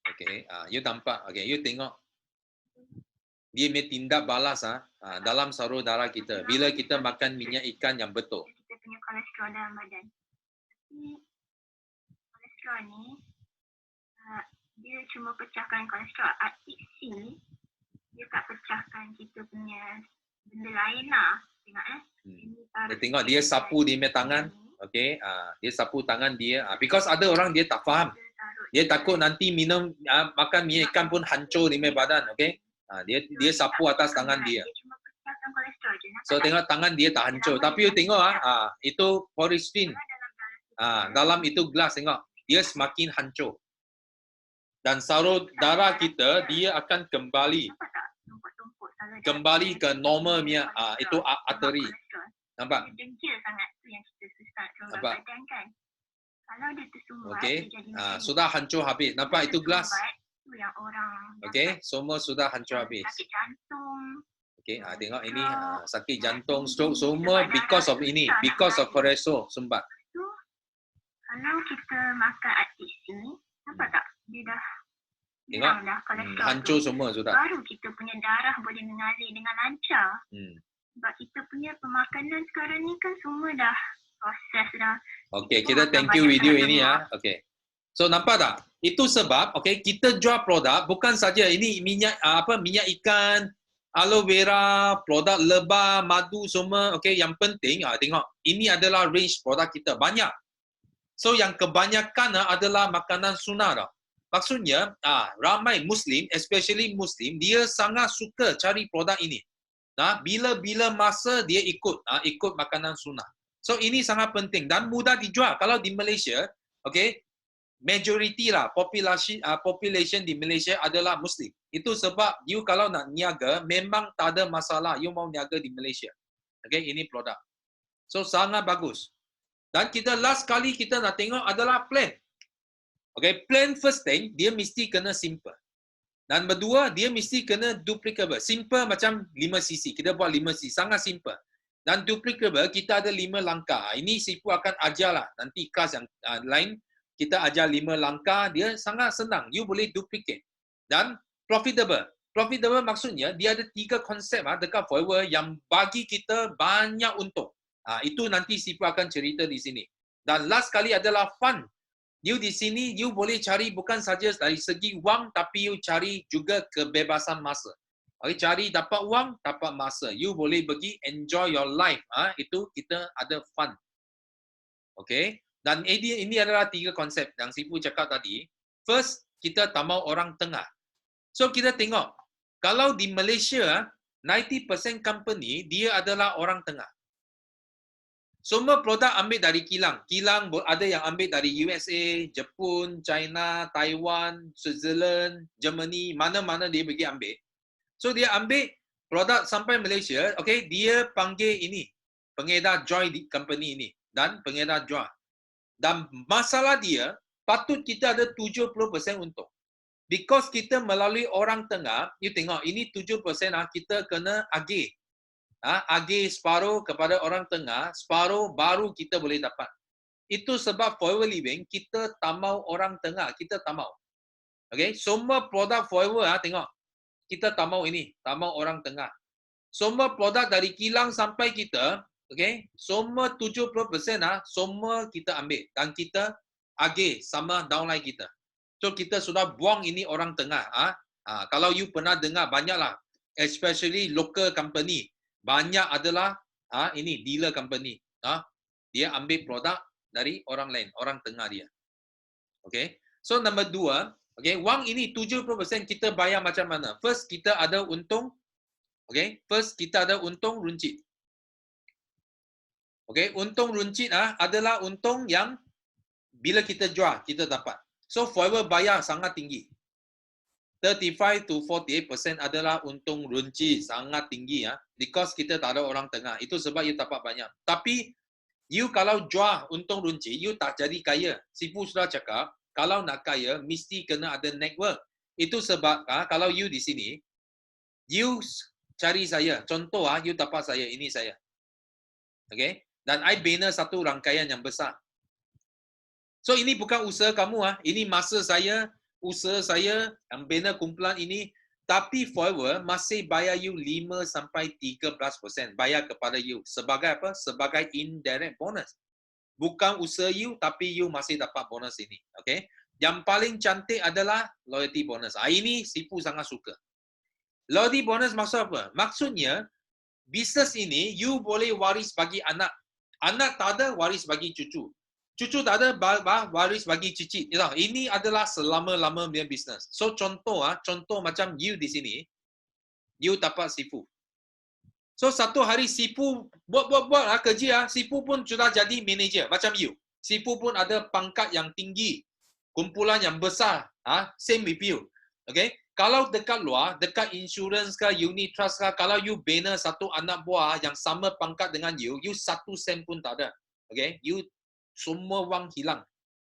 Okay, you nampak. Okay, you tengok. Dia punya tindak balas dalam sarur darah kita. Bila kita makan minyak ikan yang betul. Kita punya kolesterol dalam badan. Tapi kolesterol ni dia cuma pecahkan kolesterol. Artixi dia tak pecahkan kita punya benda lain lah. Tengok Dia tengok dia sapu dia punya tangan. Okay, dia sapu tangan dia. Because ada orang dia tak faham. Dia takut nanti minum makan minyak ikan pun hancur di punya badan. Okay. Dia sapu atas tangan dia. Dia cuma pecahkan kolesterol je. So tengok tangan dia tak hancur. Tapi you tengok itu polyestrin. Dalam itu gelas tengok. Dia semakin hancur. Dan sarur darah kita dia akan kembali ke normal punya itu arteri. Nampak? Dia degil sangat tu yang kita susah sumbat badan kan. Kalau dia tersumbat Okay. dia jadi Sudah hancur habis. Nampak itu gelas? Tu yang orang Okay, semua sudah hancur habis. sakit jantung. Okay, tengok ini sakit jantung, stroke semua because of ini, because of kolesterol sumbat. Tu kalau kita makan Artixi, nampak tak? Dia dah Tengok, dah kolesterol hancur tu. semua sudah. Baru kita punya darah boleh mengalir dengan lancar. Sebab kita punya pemakanan sekarang ni kan semua dah proses dah. Okay, kita thank you video ini ya. Okay. So nampak tak? Itu sebab okay, kita jual produk bukan saja ini minyak minyak ikan, aloe vera, produk lebah, madu semua. Okay, yang penting tengok ini adalah range produk kita banyak. So yang kebanyakan adalah makanan sunnah dah. Maksudnya ramai Muslim, especially Muslim, dia sangat suka cari produk ini. Bila masa dia ikut makanan sunnah. So ini sangat penting dan mudah dijual. Kalau di Malaysia, okay, majority lah population di Malaysia adalah Muslim. Itu sebab you kalau nak niaga memang tak ada masalah. You mau niaga di Malaysia. Okay, ini produk. So sangat bagus. Dan kita last kali kita nak tengok adalah plan. Okay, plan first thing dia mesti kena simple. Dan kedua dia mesti kena duplicable. Simple macam 5cc. Kita buat 5cc sangat simple. Dan duplicable kita ada 5 langkah. Ini Sifu akan ajarlah nanti kelas yang lain. Kita ajar 5 langkah, dia sangat senang. You boleh duplicate. Dan profitable. Profitable maksudnya dia ada 3 konsep dekat Forever yang bagi kita banyak untung. Itu nanti Sifu akan cerita di sini. Dan last kali adalah fun. You di sini, you boleh cari bukan saja dari segi wang, tapi you cari juga kebebasan masa. Okay, cari dapat wang, dapat masa. You boleh pergi enjoy your life. Itu kita ada fun. Okay. Dan ini adalah 3 konsep yang Sifu cakap tadi. First, kita tak mau orang tengah. So, kita tengok. Kalau di Malaysia, 90% company, dia adalah orang tengah. Semua produk ambil dari kilang. Kilang ada yang ambil dari USA, Jepun, China, Taiwan, Switzerland, Germany, mana-mana dia pergi ambil. So, dia ambil produk sampai Malaysia, okay, dia panggil ini, pengedar joy di company ini. Dan pengedar jual. Dan masalah dia, patut kita ada 70% untung. Because kita melalui orang tengah, you tengok, ini 7% kita kena agih. Agih separuh kepada orang tengah, separuh baru kita boleh dapat. Itu sebab Forever Living, kita tak mau orang tengah, kita tak mau. Okay, semua produk Forever, tengok. Kita tak mau ini, tak mau orang tengah. Semua produk dari kilang sampai kita, okay, semua 70% semua kita ambil dan kita agih sama downline kita. So kita sudah buang ini orang tengah. Kalau you pernah dengar banyaklah especially local company. Banyak adalah ini dealer company. Dia ambil produk dari orang lain, orang tengah dia. Okay. So number 2, okay, wang ini 70% kita bayar macam mana? First kita ada untung. Okay, first kita ada untung runcit. Okay, untung runcit adalah untung yang bila kita jual kita dapat. So forever bayar sangat tinggi. 35 to 48% adalah untung runcit, sangat tinggi because kita tak ada orang tengah. Itu sebab you dapat banyak. Tapi you kalau jual untung runcit, you tak jadi kaya. Sifu sudah cakap, kalau nak kaya mesti kena ada network. Itu sebab kalau you di sini, you cari saya. Contoh you dapat saya, ini saya. Okay? Dan I bina satu rangkaian yang besar. So ini bukan usaha kamu ini masa saya, usaha saya yang bina kumpulan ini, tapi forever masih bayar you 5-13% bayar kepada you. Sebagai apa? Sebagai indirect bonus. Bukan usaha you, tapi you masih dapat bonus ini. Okay? Yang paling cantik adalah loyalty bonus. Ini Sifu sangat suka. Loyalty bonus maksud apa? Maksudnya, bisnes ini you boleh waris bagi anak. Anak tak ada, waris bagi cucu. Cucu tak ada, waris bagi cicit. Ini adalah selama-lama punya bisnes. So contoh macam you di sini, you dapat Sifu. So satu hari Sifu buat kerja, Sifu pun sudah jadi manager macam you. Sifu pun ada pangkat yang tinggi, kumpulan yang besar, same with you. Okay? Kalau dekat luar, dekat insurance ke, unit trust ke, kalau you bina satu anak buah yang sama pangkat dengan you 1 sen pun tak ada. Okay? You semua wang hilang.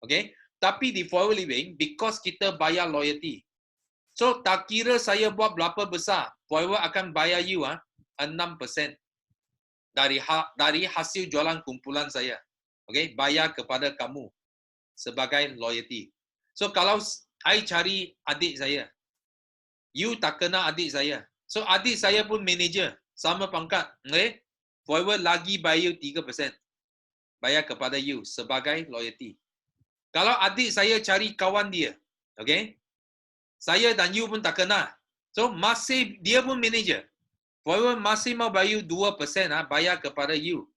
Okay? Tapi di forever living, because kita bayar loyalty. So, tak kira saya buat berapa besar, forever akan bayar you 6% dari hasil jualan kumpulan saya. Okay? Bayar kepada kamu sebagai loyalty. So, kalau I cari adik saya, you tak kenal adik saya. So, adik saya pun manager, sama pangkat. Okay? Forever lagi bayar you 3%. Bayar kepada you sebagai loyalty. Kalau adik saya cari kawan dia, okay? Saya dan you pun tak kenal. So, masih dia pun manager. Forever masih mau bayar 2% bayar kepada you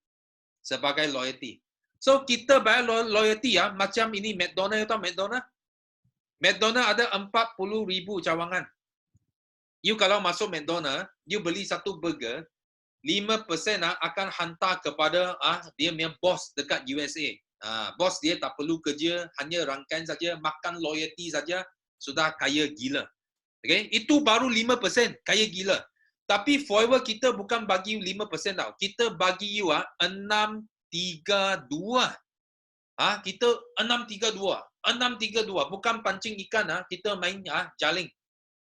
sebagai loyalty. So, kita bayar loyalty macam ini McDonald, tahu McDonald? McDonald ada 40,000 cawangan. You kalau masuk McDonald, you beli satu burger, 5% akan hantar kepada dia punya bos dekat USA. Bos dia tak perlu kerja, hanya rangkaian saja, makan loyalty saja, sudah kaya gila. Okay? Itu baru 5%, kaya gila. Tapi forever kita bukan bagi 5% tau. Kita bagi you 632. Kita 632. 632. Bukan pancing ikan, kita main jaling.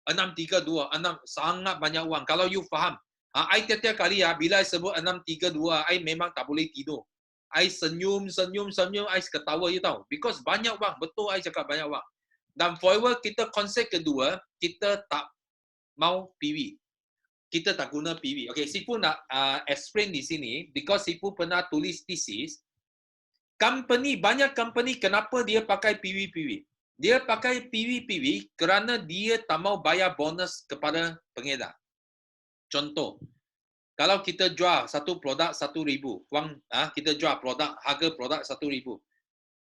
632. Sangat banyak uang. Kalau you faham. I tiap-tiap kali bila I sebut 632, I memang tak boleh tidur. I senyum, I ketawa you tahu. Because banyak wang, betul I cakap banyak wang. Dan forever kita konsep kedua, kita tak mau PV. Kita tak guna PV. Okay, Sifu nak explain di sini, because Sifu pernah tulis thesis, banyak company kenapa dia pakai PV. Dia pakai PV kerana dia tak mau bayar bonus kepada pengedar. Contoh, kalau kita jual satu produk 1,000, kita jual harga produk 1,000.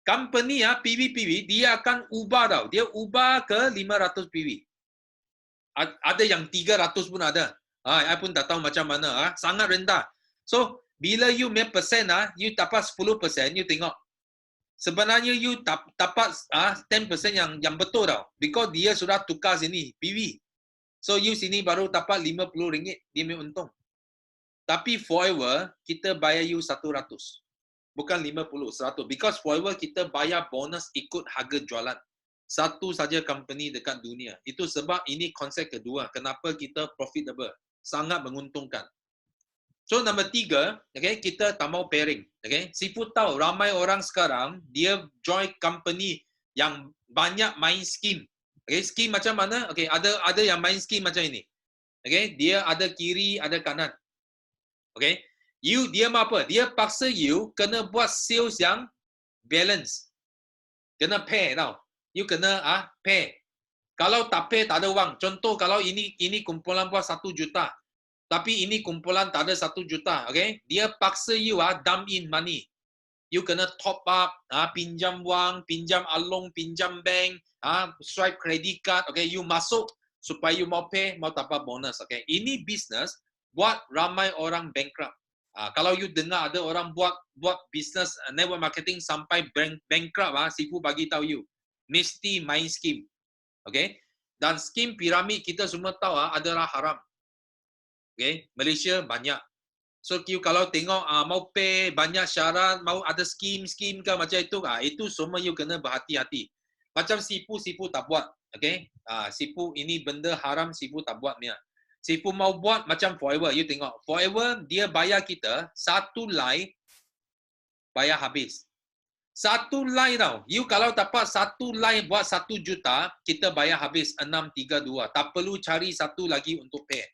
Company PV dia akan ubah tau. Dia ubah ke 500 PV. Ada yang 300 pun ada. I pun tak tahu macam mana. Sangat rendah. So, bila you punya persen, you dapat 10%, you tengok. Sebenarnya you dapat 10% yang betul tau. Because dia sudah tukar sini, PV. So, you sini baru dapat RM50, dia punya untung. Tapi forever, kita bayar you 100. Bukan 50, 100. Because forever, kita bayar bonus ikut harga jualan. Satu saja company dekat dunia. Itu sebab ini konsep kedua. Kenapa kita profitable. Sangat menguntungkan. So, nombor 3, okay, kita tak mau pairing. Okay? Sifu tahu, ramai orang sekarang, dia join company yang banyak main scheme. Okay, scheme macam mana? Okay, ada yang main scheme macam ini. Okay, dia ada kiri, ada kanan. Okay, dia apa? Dia paksa you kena buat sales yang balance. Kena pair tau. You kena pair. Kalau tak pay, tak ada wang. Contoh kalau ini kumpulan buat 1 juta. Tapi ini kumpulan tak ada 1 juta. Okay? Dia paksa you dump in money. You kena top up, pinjam wang, pinjam along, pinjam bank, swipe credit card. Okay? You masuk supaya you mau pay, mau dapat bonus. Okay? Ini business buat ramai orang bankrupt. Kalau you dengar ada orang buat business network marketing sampai bankrupt, Sifu bagi tahu you, mesti main scheme. Okay? Dan scheme piramid kita semua tahu adalah haram. Okay? Malaysia banyak. So you kalau tengok mau pay banyak syarat, mau ada scheme ke macam itu semua you kena berhati-hati. Macam Sifu tak buat. Okay? Sifu ini benda haram, Sifu tak buat ni. Sifu mau buat macam Forever. You tengok. Forever, dia bayar kita 1 line bayar habis. 1 line tau. You kalau dapat 1 line buat 1 juta, kita bayar habis 632. Tak perlu cari satu lagi untuk pay.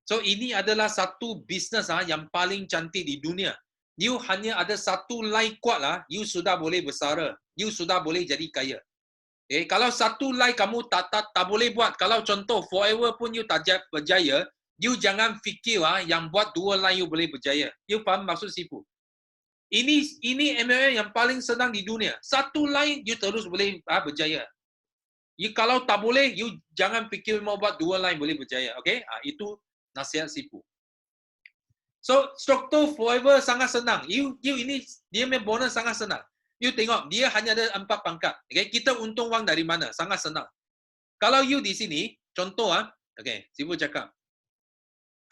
So, ini adalah satu bisnes yang paling cantik di dunia. You hanya ada 1 line kuat you sudah boleh bersara. You sudah boleh jadi kaya. Kalau 1 line kamu tak boleh buat. Kalau contoh Forever pun you tak berjaya, you jangan fikir yang buat 2 line you boleh berjaya. You faham maksud Sifu? Ini MLM yang paling senang di dunia. 1 line you terus boleh berjaya. You kalau tak boleh, you jangan fikir mau buat 2 line boleh berjaya. Okay? Itu nasihat Sifu. So, struktur Forever sangat senang. You ini dia punya bonus sangat senang. You tengok, dia hanya ada 4 pangkat. Okay? Kita untung wang dari mana? Sangat senang. Kalau you di sini, contoh okay, Sifu cakap.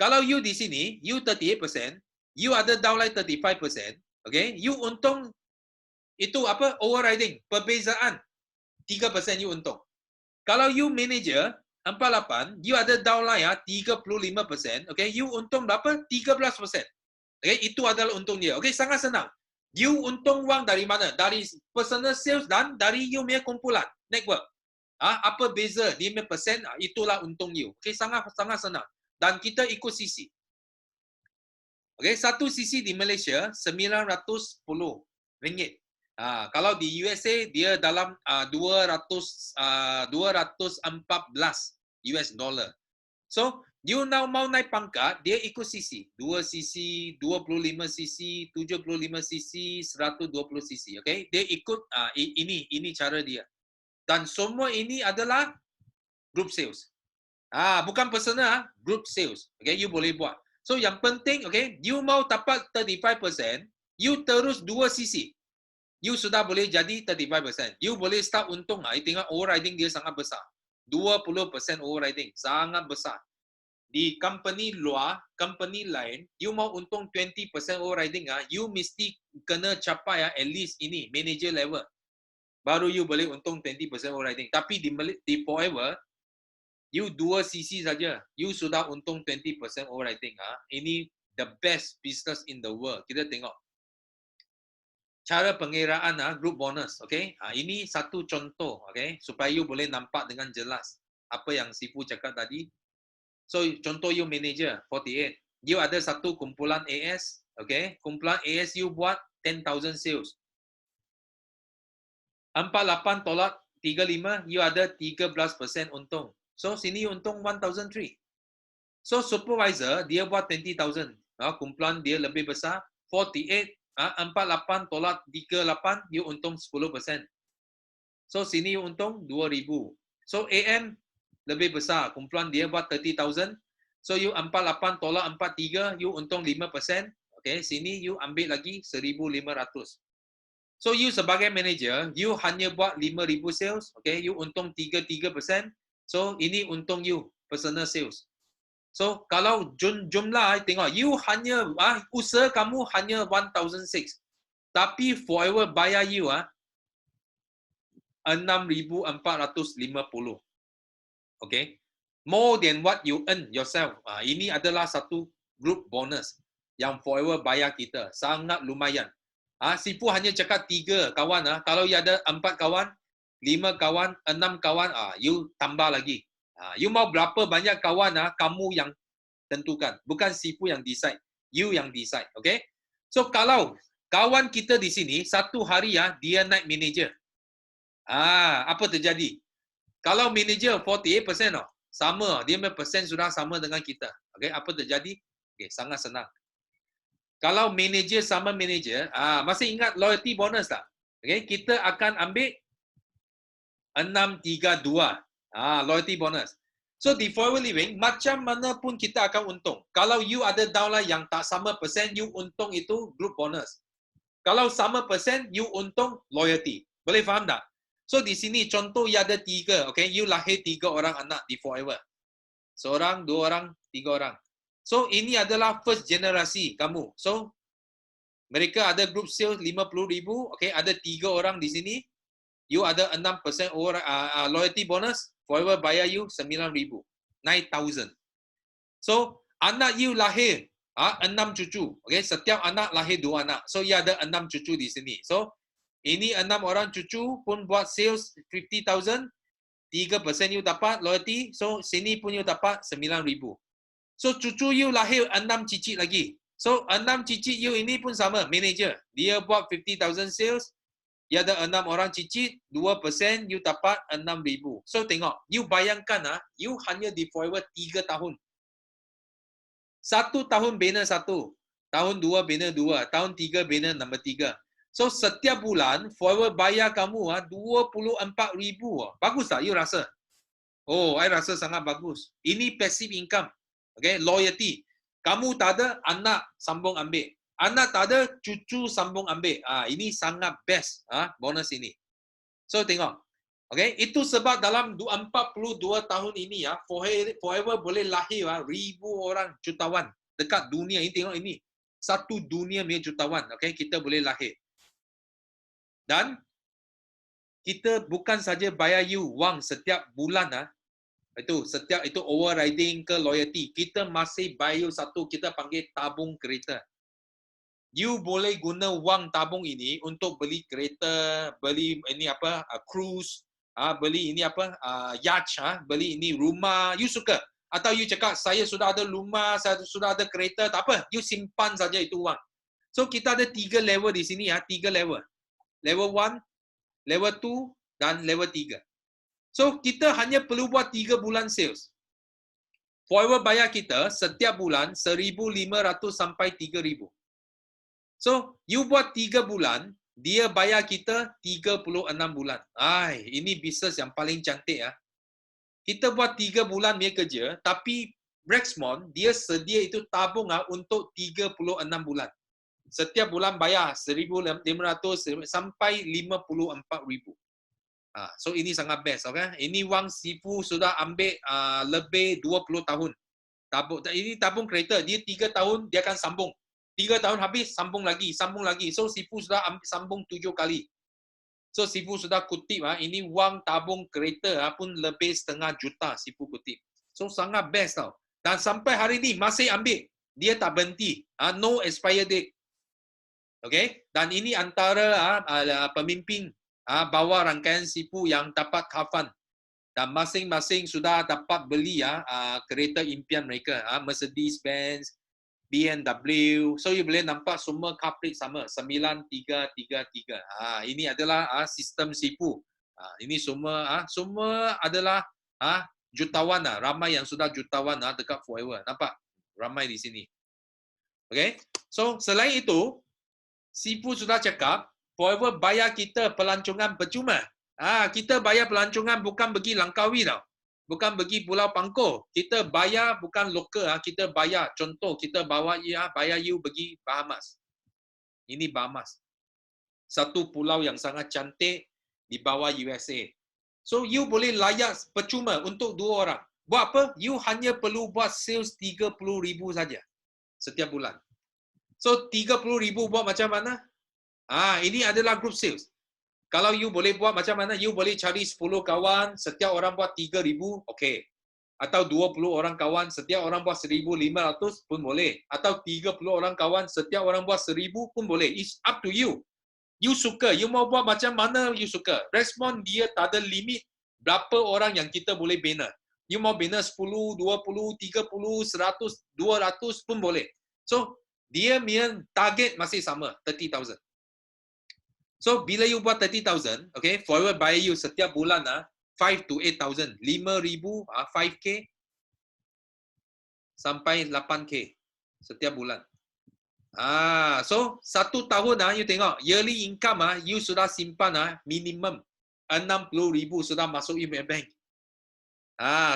Kalau you di sini, you 38%, you ada downline 35%, okay? You untung itu apa? Overriding, perbezaan. 3% you untung. Kalau you manager 48, you ada downline 35%, okay? You untung berapa? 13%. Okay? Itu adalah untung dia. Okay, sangat senang. You untung wang dari mana? Dari personal sales dan dari you punya kumpulan, network. Apa beza? Dia punya persen, itulah untung you. Okay, sangat senang. Dan kita ikut sisi. Okay, satu sisi di Malaysia, RM910. Kalau di USA, dia dalam 214 US dollar. So, you now mau naik pangkat, dia ikut sisi. 2 sisi, 25 sisi, 75 sisi, 120 sisi. Okay? Dia ikut, ini cara dia. Dan semua ini adalah group sales. Bukan personal, group sales. Okay? You boleh buat. So, yang penting, okay, you mau dapat 35%, you terus 2 sisi. You sudah boleh jadi 35%. You boleh start untung. Tengok overriding dia sangat besar. 20% overriding. Sangat besar. Di company luar, company lain, you mau untung 20% overriding, you mesti kena capai at least ini, manager level. Baru you boleh untung 20% overriding. Tapi di Forever, you 2 sisi saja, you sudah untung 20% overriding. Ini the best business in the world. Kita tengok. Cara pengiraan group bonus, okay? Ini satu contoh, okay? Supaya you boleh nampak dengan jelas apa yang Sifu cakap tadi. So, contoh you manager, 48. You ada satu kumpulan AS, okay? Kumpulan AS you buat 10,000 sales. 48 tolak 35, you ada 13% untung. So, sini untung 1,003. So, supervisor, dia buat 20,000. Kumpulan dia lebih besar. 48, 48 tolak 38, you untung 10%. So, sini you untung 2,000. So, AM, lebih besar. Kumpulan dia buat 30,000. So, you 48 tolak 43, you untung 5%. Okay, sini you ambil lagi 1,500. So, you sebagai manager, you hanya buat 5,000 sales. Okay, you untung 33%. So, ini untung you, personal sales. So, kalau jumlah, tengok, you hanya, usaha kamu hanya 1,006. Tapi Forever bayar you 6,450. Okay, more than what you earn yourself. Ini adalah satu group bonus yang Forever bayar kita. Sangat lumayan. Sifu hanya cakap 3 kawan. Kalau you ada 4 kawan, 5 kawan, 6 kawan, you tambah lagi. You mau berapa banyak kawan, kamu yang tentukan. Bukan Sifu yang decide. You yang decide. Okay? So, kalau kawan kita di sini, satu hari dia naik manager. Apa terjadi? Kalau manager 48% tau. Sama, dia punya persen sudah sama dengan kita. Okay, apa terjadi? Okay, sangat senang. Kalau manager sama manager, masih ingat loyalty bonus tak? Okay, kita akan ambil 632. Loyalty bonus. So di Forever Living, macam mana pun kita akan untung. Kalau you ada downline yang tak sama persen, you untung itu group bonus. Kalau sama persen, you untung loyalty. Boleh faham tak? So di sini contoh you ada 3, okay? You lahir 3 orang anak di Forever. Seorang, 2 orang, 3 orang. So ini adalah first generasi kamu. So mereka ada group sales 50,000, okay? Ada 3 orang di sini. You ada 6% orang loyalty bonus, Forever bayar you 9,000. 9,000. So anak you lahir 6 cucu. Okay? Setiap anak lahir 2 anak. So you ada 6 cucu di sini. So ini 6 orang cucu pun buat sales 50,000. 3% you dapat loyalty. So sini pun you dapat 9,000. So cucu you lahir 6 cicit lagi. So 6 cicit you ini pun sama, manager. Dia buat 50,000 sales. Dia ada 6 orang cicit, 2% you dapat 6,000. So tengok, you bayangkan you hanya di Forever 3 tahun. 1 tahun bina 1, tahun 2 bina 2, tahun 3 bina nombor 3. So setiap bulan Forever bayar kamu 24,000. Bagus tak you rasa? Oh, I rasa sangat bagus. Ini passive income. Okay, loyalty. Kamu tak ada, anak sambung ambil. Anak tak ada, cucu sambung ambil. Ini sangat best bonus ini. So tengok. Okay, itu sebab dalam 42 tahun ini Forever boleh lahir 1,000 orang jutawan dekat dunia ini. Tengok ini. Satu dunia punya jutawan. Okay, kita boleh lahir. Dan kita bukan saja bayar you wang setiap bulan setiap itu overriding ke loyalty. Kita masih bayar satu kita panggil tabung kereta. You boleh guna wang tabung ini untuk beli kereta, beli ini cruise, beli ini yacht, beli ini rumah. You suka? Atau you cakap saya sudah ada rumah, saya sudah ada kereta, tak apa. You simpan saja itu wang. So kita ada 3 level di sini 3 level. Level 1, level 2 dan level 3. So kita hanya perlu buat 3 bulan sales. Forever bayar kita setiap bulan 1,500 sampai 3,000. So, you buat 3 bulan, dia bayar kita 36 bulan. Ini bisnes yang paling cantik Kita buat 3 bulan dia kerja, tapi Rexmond, dia sedia itu tabung untuk 36 bulan. Setiap bulan bayar 1,500 sampai 54,000. So, ini sangat best. Okay? Ini wang Sifu sudah ambil lebih 20 tahun. Ini tabung kereta, dia 3 tahun, dia akan sambung. 3 tahun habis, sambung lagi. So, Sifu sudah sambung 7 kali. So, Sifu sudah kutip, ini wang tabung kereta pun lebih setengah juta Sifu kutip. So, sangat best tau. Dan sampai hari ini masih ambil. Dia tak berhenti. No expire date. Okay? Dan ini antara pemimpin bawa rangkaian Sifu yang dapat kafan. Dan masing-masing sudah dapat beli kereta impian mereka. Mercedes-Benz, BMW. So, you boleh nampak semua car plate sama. 9333. Ini adalah sistem Sifu. Ini semua adalah jutawan. Ramai yang sudah jutawan dekat Forever. Nampak? Ramai di sini. Okay? So, selain itu, Sifu sudah cakap, Forever bayar kita pelancongan percuma. Kita bayar pelancongan bukan pergi Langkawi tau. Bukan pergi Pulau Pangkor. Kita bayar bukan lokal. Kita bayar. Contoh, kita bayar you pergi Bahamas. Ini Bahamas. Satu pulau yang sangat cantik di bawah USA. So, you boleh layak percuma untuk 2 orang. Buat apa? You hanya perlu buat sales 30,000 saja setiap bulan. So, 30,000 buat macam mana? Ini adalah group sales. Kalau you boleh buat macam mana? You boleh cari 10 kawan, setiap orang buat 3,000, okey. Atau 20 orang kawan, setiap orang buat 1,500 pun boleh. Atau 30 orang kawan, setiap orang buat 1,000 pun boleh. It's up to you. You suka, you mau buat macam mana you suka. Rexmond dia tak ada limit berapa orang yang kita boleh bina. You mau bina 10, 20, 30, 100, 200 pun boleh. So, dia punya target masih sama, 30,000. So, bila you buat 30,000, okay, Forever bayar you setiap bulan 5 to 8,000. 5,000, 5K sampai 8K setiap bulan. So 1 tahun you tengok yearly income you sudah simpan minimum 60,000 sudah masuk you punya bank.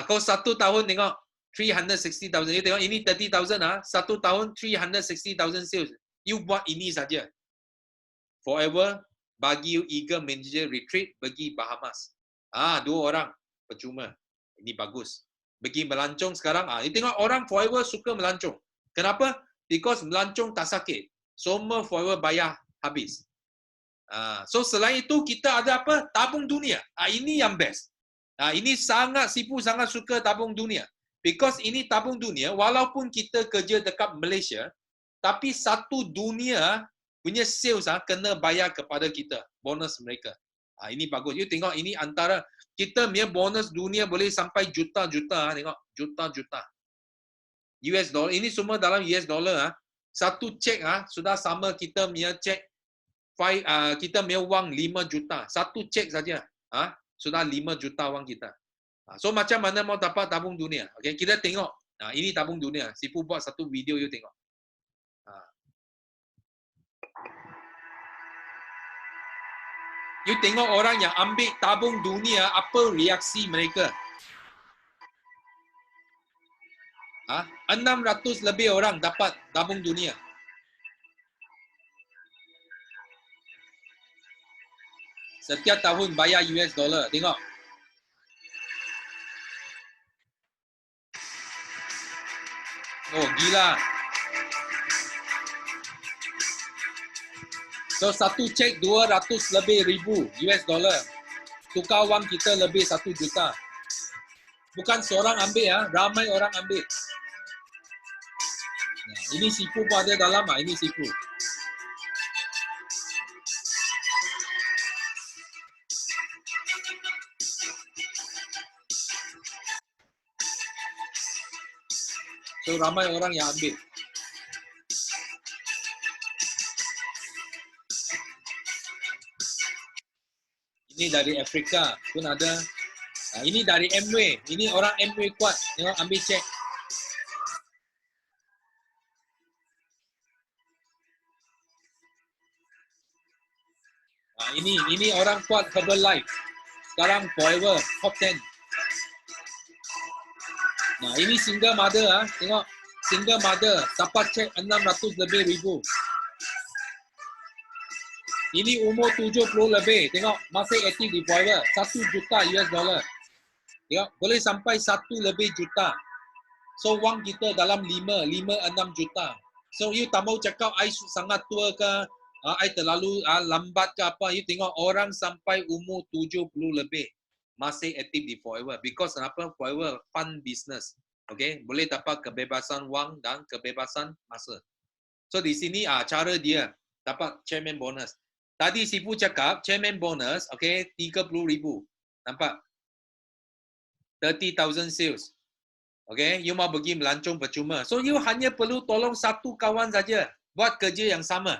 Kau 1 tahun tengok 360,000. You tengok ini 30,000 1 tahun 360,000 sales. You buat ini saja. Forever bagi you Eagle Manager Retreat pergi Bahamas. 2 orang percuma. Ini bagus. Pergi melancong sekarang. You tengok orang forever suka melancong. Kenapa? Because melancong tak sakit. Semua forever bayar habis. So selain itu kita ada apa? Tabung dunia. Ini yang best. Ini Sifu sangat suka tabung dunia. Because ini tabung dunia, walaupun kita kerja dekat Malaysia, tapi satu dunia punya sales kena bayar kepada kita. Bonus mereka. Ini bagus. You tengok ini antara kita punya bonus dunia boleh sampai juta-juta. Tengok, juta-juta. US dollar. Ini semua dalam US dollar. Satu cek sudah sama kita punya cek kita punya wang 5 juta. Satu cek saja. Sudah 5 juta wang kita. So macam mana mau dapat tabung dunia? Okay, kita tengok. Ini tabung dunia. Sifu buat satu video you tengok. You tengok orang yang ambil tabung dunia, apa reaksi mereka? 600 lebih orang dapat tabung dunia. Setiap tahun bayar US dollar. Tengok. Oh, gila. So, satu cek 200 lebih ribu US dollar. Tukar wang kita lebih 1 juta. Bukan seorang ambil ramai orang ambil. Ini Sifu pun ada dalam ini Sifu. So ramai orang yang ambil. Ini dari Afrika pun ada. Ini dari Amway. Ini orang Amway kuat. Tengok ambil cek. Ini orang kuat Herbalife. Sekarang forever top 10. Ini single mother tengok single mother dapat cek 600 lebih ribu. Ini umur 70 lebih. Tengok masih aktif di forever. 1 juta US dollar. Tengok boleh sampai 1 lebih juta. So wang kita dalam 5, 6 juta. So you tak mau cakap I sangat tua ke, I terlalu lambat ke apa. You tengok orang sampai umur 70 lebih masih aktif di forever. Because kenapa? Forever fun business. Okay, boleh dapat kebebasan wang dan kebebasan masa. So di sini cara dia dapat chairman bonus. Tadi Sifu cakap chairman bonus, okay, 30,000. Nampak? 30,000 sales. Okay, you mau pergi melancong percuma. So you hanya perlu tolong satu kawan saja buat kerja yang sama.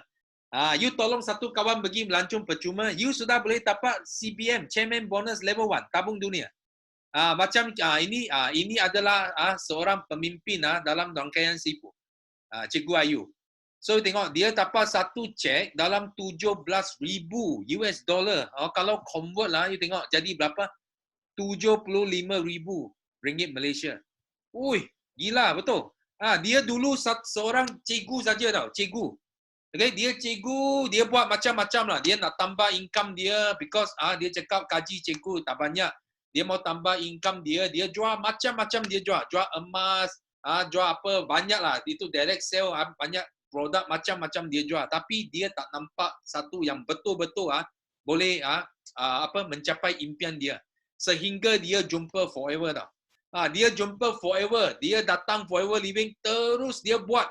You tolong satu kawan pergi melancong percuma, you sudah boleh dapat CBM, chairman bonus level 1, tabung dunia. Macam ini adalah seorang pemimpin dalam rangkaian Sifu. Cikgu Ayu. So tengok dia dapat satu cek dalam 17,000 US dollar. Kalau convert lah, you tengok jadi berapa? 75,000 ringgit Malaysia. Ui, gila betul. Dia dulu seorang cikgu saja tau, cikgu. Okay, dia cikgu, dia buat macam-macam lah. Dia nak tambah income dia because dia cakap gaji cikgu tak banyak. Dia mau tambah income dia, dia jual macam-macam dia jual. Jual emas, jual apa, banyak lah. Itu direct sale, banyak produk macam-macam dia jual. Tapi dia tak nampak satu yang betul-betul boleh mencapai impian dia. Sehingga dia jumpa forever tau. Dia jumpa forever, dia datang forever living, terus dia buat.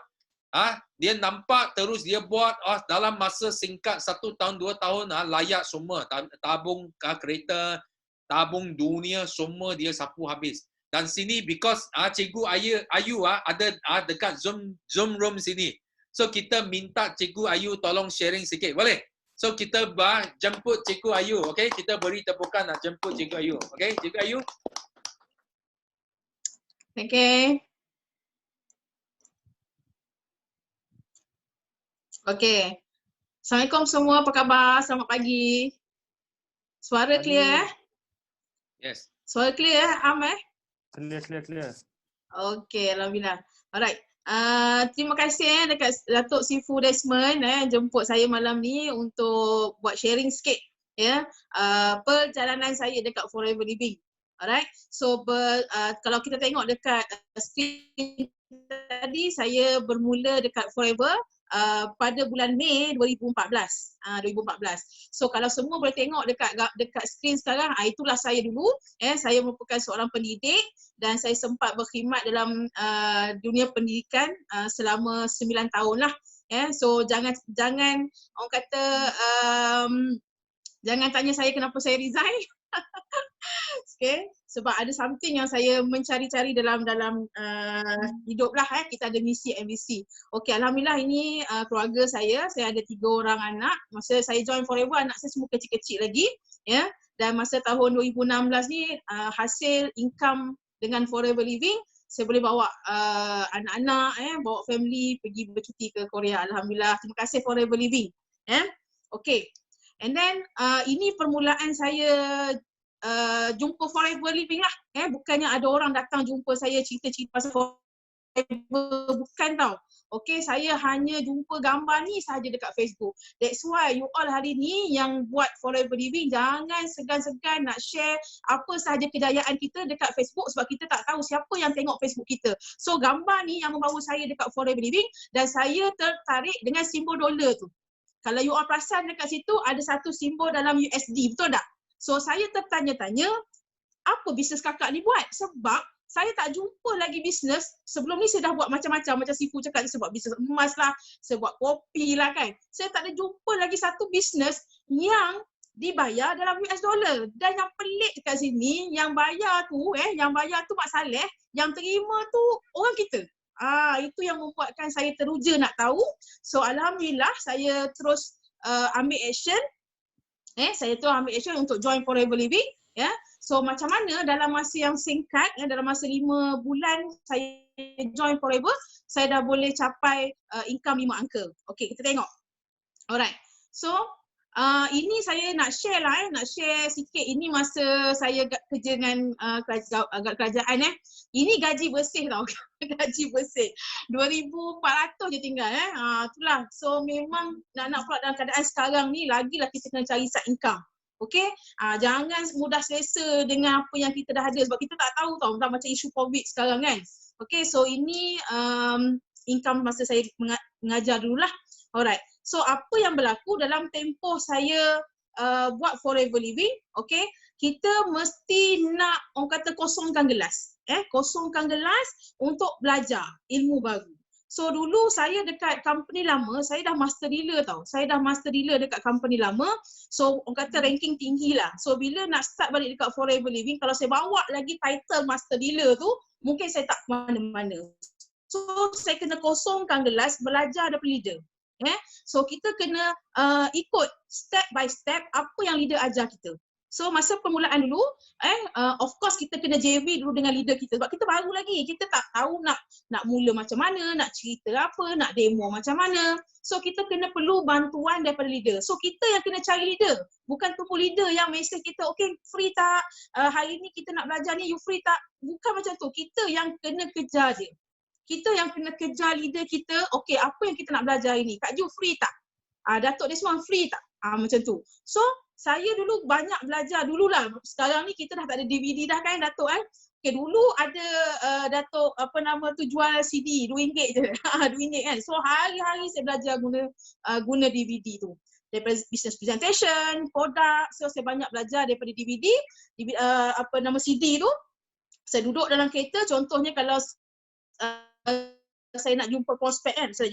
Dia nampak terus dia buat dalam masa singkat 1 tahun 2 tahun layak semua. Tabung kereta, tabung dunia semua dia sapu habis. Dan sini because Cikgu Ayu ada dekat Zoom room sini. So kita minta Cikgu Ayu tolong sharing sikit. Boleh? So kita jemput Cikgu Ayu, okey? Kita beri tepukan nak jemput Cikgu Ayu. Okey, Cikgu Ayu. Okay. Okay. Assalamualaikum semua, apa khabar? Selamat pagi. Suara clear eh? Yes. Suara clear eh, Am eh? Clear. Okay, Alhamdulillah. Alright. Terima kasih dekat Datuk Sifu Desmond jemput saya malam ni untuk buat sharing sikit perjalanan saya dekat Forever Living. Alright. So kalau kita tengok dekat screen tadi, saya bermula dekat Forever pada bulan Mei 2014. 2014. So kalau semua boleh tengok dekat skrin sekarang, itulah saya dulu. Saya merupakan seorang pendidik dan saya sempat berkhidmat dalam dunia pendidikan selama 9 tahun lah. So jangan orang kata jangan tanya saya kenapa saya resign. Okay, sebab ada something yang saya mencari-cari dalam hidup lah. Kita ada misi MVC. Okay, Alhamdulillah ini keluarga saya ada 3 orang anak. Masa saya join Forever, anak saya semua kecil-kecil lagi. Dan masa tahun 2016 ni hasil income dengan Forever Living, saya boleh bawa anak-anak, bawa family pergi bercuti ke Korea. Alhamdulillah, terima kasih Forever Living. Okay, and then ini permulaan saya jumpa Forever Living lah. Bukannya ada orang datang jumpa saya cerita-cerita pasal Forever, bukan tau. Okay, saya hanya jumpa gambar ni sahaja dekat Facebook. That's why you all hari ni yang buat Forever Living, jangan segan-segan nak share apa sahaja kejayaan kita dekat Facebook, sebab kita tak tahu siapa yang tengok Facebook kita. So gambar ni yang membawa saya dekat Forever Living, dan saya tertarik dengan simbol dolar tu. Kalau you all perasan dekat situ ada satu simbol dalam USD, betul tak? So saya tertanya-tanya, apa bisnes kakak ni buat? Sebab saya tak jumpa lagi bisnes. Sebelum ni saya dah buat macam-macam. Macam Sifu cakap, saya buat bisnes emas lah, saya buat kopi lah kan. Saya tak ada jumpa lagi satu bisnes yang dibayar dalam US dollar. Dan yang pelik dekat sini, yang bayar tu Mak Saleh, yang terima tu orang kita. Itu yang membuatkan saya teruja nak tahu. So Alhamdulillah saya terus ambil action. Saya tu ambil action untuk join Forever Living. So macam mana dalam masa yang singkat, dalam masa 5 bulan saya join Forever, saya dah boleh capai income 5 angka. Okay, kita tengok. Alright. So ini saya nak share lah, nak share sikit. Ini masa saya kerja dengan kerajaan. Ini gaji bersih tau. Gaji bersih. 2,400 je tinggal. Itulah. So memang nak pula dalam keadaan sekarang ni, lagilah kita kena cari side income. Okay, jangan mudah selesa dengan apa yang kita dah ada, sebab kita tak tahu tau, macam isu COVID sekarang kan. Okay, so ini income masa saya mengajar dululah. Alright, so apa yang berlaku dalam tempoh saya buat Forever Living, okay, kita mesti nak orang kata kosongkan gelas. Kosongkan gelas untuk belajar ilmu baru. So dulu saya dekat company lama, saya dah master dealer tau. Saya dah master dealer dekat company lama. So orang kata ranking tinggi lah. So bila nak start balik dekat Forever Living, kalau saya bawa lagi title master dealer tu, mungkin saya tak ke mana-mana. So saya kena kosongkan gelas, belajar daripada leader. So kita kena ikut step by step apa yang leader ajar kita. So masa permulaan dulu, of course kita kena JV dulu dengan leader kita, sebab kita baru lagi, kita tak tahu nak mula macam mana, nak cerita apa, nak demo macam mana. So kita kena perlu bantuan daripada leader. So kita yang kena cari leader, bukan tunggu leader yang mesej kita, okay free tak, hari ni kita nak belajar ni, you free tak. Bukan macam tu, kita yang kena kejar dia. Kita yang kena kejar leader kita, okay apa yang kita nak belajar ini, Kak Ju free tak? Datuk Desmond free tak? Macam tu. So saya dulu banyak belajar dululah. Sekarang ni kita dah tak ada DVD dah kan Datuk kan. Okay, dulu ada Datuk jual CD RM2 je. RM2 kan. So hari-hari saya belajar guna DVD tu. Daripada business presentation, produk. So saya banyak belajar daripada DVD, CD tu. Saya duduk dalam kereta, contohnya kalau saya nak jumpa prospek kan, saya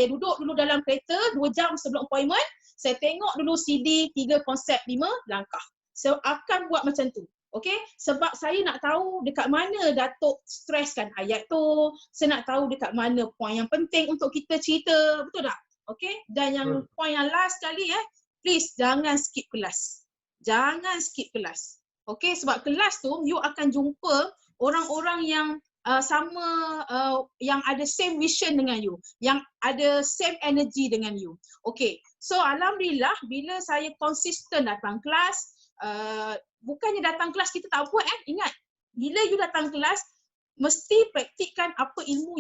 duduk dulu dalam kereta 2 jam sebelum appointment, saya tengok dulu CD 3 konsep 5 langkah. Saya akan buat macam tu. Okay, sebab saya nak tahu dekat mana Datuk streskan ayat tu, saya nak tahu dekat mana poin yang penting untuk kita cerita, betul tak? Okay, dan yang point yang last sekali please jangan skip kelas. Jangan skip kelas. Okay, sebab kelas tu you akan jumpa orang-orang yang sama, yang ada same vision dengan you, yang ada same energy dengan you. Okay, so alhamdulillah bila saya konsisten datang kelas, bukannya datang kelas kita tak buat ingat, bila you datang kelas mesti praktikkan apa ilmu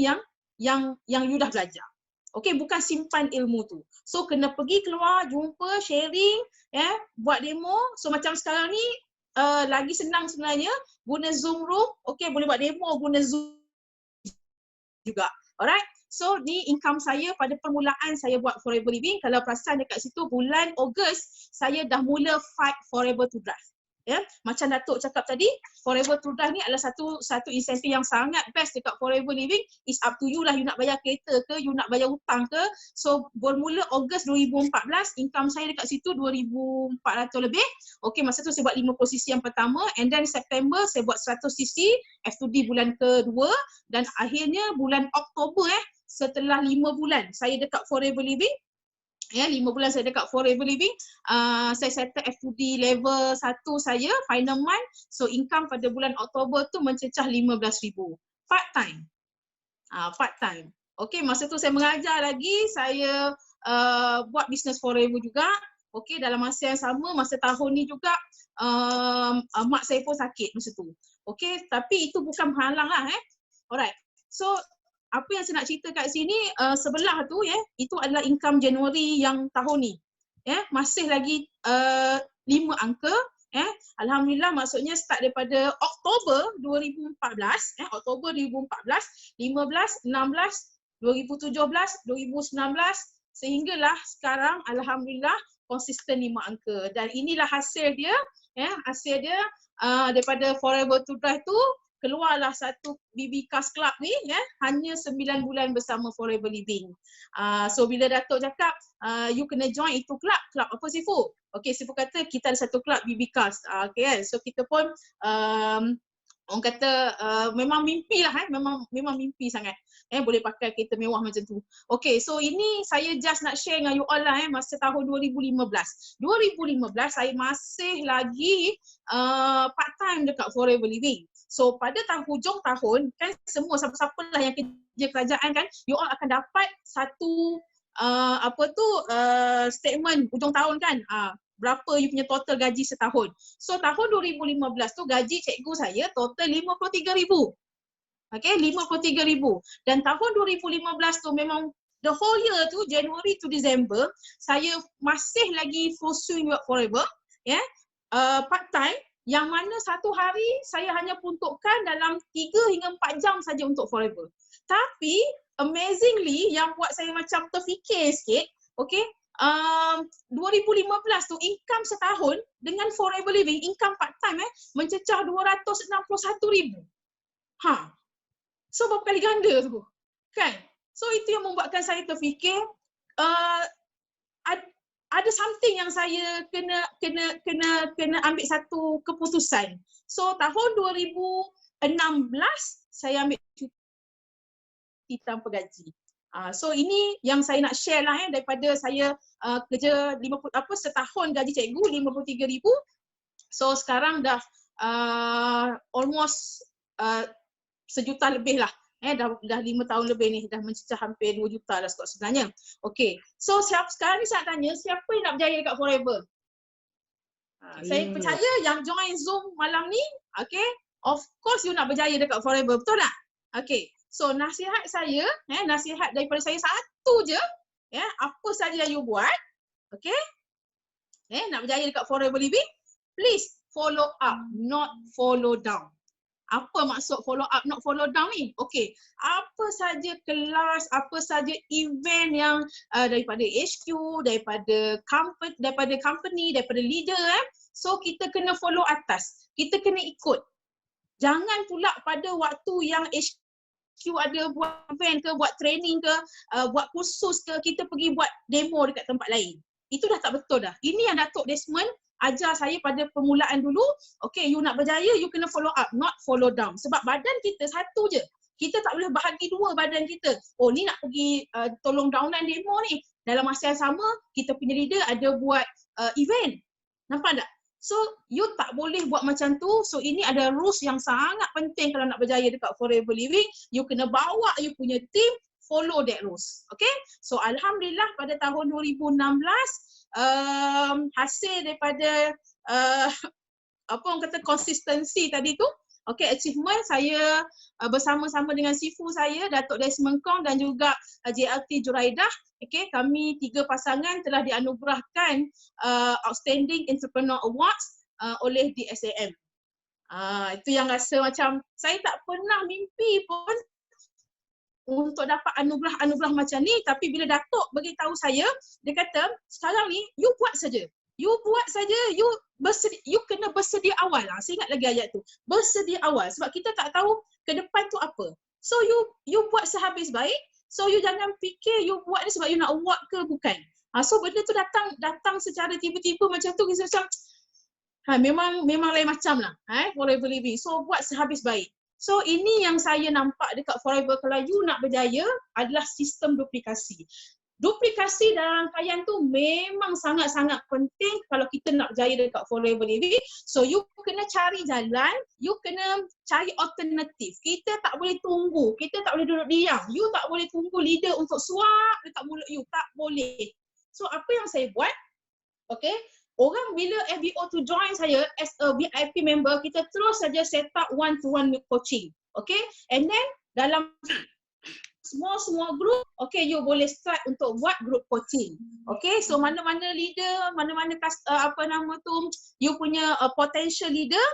yang you dah belajar. Okay, bukan simpan ilmu tu. So kena pergi keluar, jumpa, sharing, buat demo. So macam sekarang ni lagi senang sebenarnya guna Zoom room. Okay, boleh buat demo guna Zoom juga. Alright. So ni income saya pada permulaan saya buat Forever Living. Kalau perasan dekat situ bulan Ogos saya dah mula fight Forever to Drive. Macam Datuk cakap tadi, Forever to Drive ni adalah satu insentif yang sangat best dekat Forever Living. It's up to you lah, you nak bayar kereta ke, you nak bayar hutang ke. So bermula Ogos 2014, income saya dekat situ 2,400 lebih. Okay, masa tu saya buat 50 cc yang pertama, and then September saya buat 100 cc F2D bulan kedua, dan akhirnya bulan Oktober setelah 5 bulan saya dekat Forever Living, 5 bulan saya dekat Forever Living, saya settle F2D level 1 saya final month. So income pada bulan Oktober tu mencecah 15,000 part time. Part time. Okay, masa tu saya mengajar lagi, saya buat business Forever juga. Okay, dalam masa yang sama, masa tahun ni juga mak saya pun sakit masa tu. Okay, tapi itu bukan menghalang lah. Alright, so apa yang saya nak cerita kat sini, sebelah tu itu adalah income Januari yang tahun ni. Masih lagi 5 angka. Alhamdulillah, maksudnya start daripada Oktober 2014, Oktober 2014, 15, 16, 2017, 2019 sehinggalah sekarang alhamdulillah konsisten 5 angka. Dan inilah hasil dia, hasil dia daripada Forever to Drive tu. Keluarlah satu BB Cars Club ni hanya 9 bulan bersama Forever Living. So bila Datuk cakap you kena join itu club apa Sifu? Okay, Sifu kata kita ada satu club BB Cars. Okay kan? So kita pun orang kata memang mimpi lah, memang mimpi sangat. Boleh pakai kereta mewah macam tu. Okay, so ini saya just nak share dengan you all lah masa tahun 2015. 2015 saya masih lagi part time dekat Forever Living. So pada hujung tahun kan semua siapa-siapa lah yang kerja kerajaan kan, you all akan dapat satu statement hujung tahun kan. Berapa you punya total gaji setahun. So tahun 2015 tu gaji cikgu saya total 53,000. Okay, 53,000. Dan tahun 2015 tu memang the whole year tu, January to December, saya masih lagi full swing work Forever, part time, yang mana satu hari saya hanya peruntukkan dalam 3 hingga 4 jam saja untuk Forever. Tapi amazingly yang buat saya macam terfikir sikit, okay, 2015 tu income setahun dengan Forever Living, income part time mencecah 261,000. So berapa kali ganda tu kan? So itu yang membuatkan saya terfikir ada something yang saya kena ambil satu keputusan. So tahun 2016 saya ambil cuti tanpa gaji. So ini yang saya nak share lah daripada saya kerja setahun gaji cikgu 53,000. So sekarang dah almost 1 juta lebih lah. Dah 5 tahun lebih ni, dah mencecah hampir 2 juta dah sebenarnya. Okay, so sekarang ni saya tanya, siapa yang nak berjaya dekat Forever? Saya percaya yang join Zoom malam ni, okay, of course you nak berjaya dekat Forever, betul tak? Okay, so nasihat saya, nasihat daripada saya satu je, apa saja yang you buat, okay, nak berjaya dekat Forever Living, please follow up, not follow down. Apa maksud follow up not follow down ni? Okay, apa saja kelas, apa saja event yang daripada HQ, daripada company, daripada leader so kita kena follow atas. Kita kena ikut. Jangan pula pada waktu yang HQ ada buat event ke, buat training ke, buat kursus ke, kita pergi buat demo dekat tempat lain. Itu dah tak betul dah. Ini yang Datuk Desmond ajar saya pada permulaan dulu. Okay, you nak berjaya, you kena follow up, not follow down. Sebab badan kita satu je. Kita tak boleh bahagi dua badan kita. Oh, ni nak pergi tolong downan demo ni. dalam masa yang sama kita punya leader ada buat event. Nampak tak? So you tak boleh buat macam tu. So ini ada rules yang sangat penting kalau nak berjaya dekat Forever Living. You kena bawa you punya team follow that rules. Okay? So alhamdulillah pada tahun 2016 hasil daripada apa orang kata konsistensi tadi tu, okay, achievement saya bersama-sama dengan Sifu saya, Datuk Desmond Kong dan juga JLT Juraidah, okay, kami 3 pasangan telah dianugerahkan Outstanding Entrepreneur Awards oleh DSAM. Itu yang rasa macam saya tak pernah mimpi pun untuk dapat anugerah-anugerah macam ni, tapi bila Datuk beritahu saya, dia kata sekarang ni you buat saja. You buat saja, you kena bersedia awal. Saya ingat lagi ayat tu. Bersedia awal sebab kita tak tahu ke depan tu apa. So you buat sehabis baik. So you jangan fikir you buat ni sebab you nak award ke bukan. So benda tu datang secara tiba-tiba macam tu, kita macam memang lain macam lah Forever Living. So buat sehabis baik. So ini yang saya nampak dekat Forever, kalau you nak berjaya adalah sistem duplikasi. Duplikasi dalam rangkaian tu memang sangat-sangat penting kalau kita nak berjaya dekat Forever Living. So you kena cari jalan, you kena cari alternatif. Kita tak boleh tunggu, kita tak boleh duduk diam. You tak boleh tunggu leader untuk suap dekat mulut you, tak boleh. So apa yang saya buat, okay, orang bila FBO tu join saya as a VIP member, kita terus saja set up one-to-one coaching. Okay, and then dalam semua group, okay, you boleh start untuk buat group coaching. Okay, so mana-mana leader, mana-mana you punya potential leader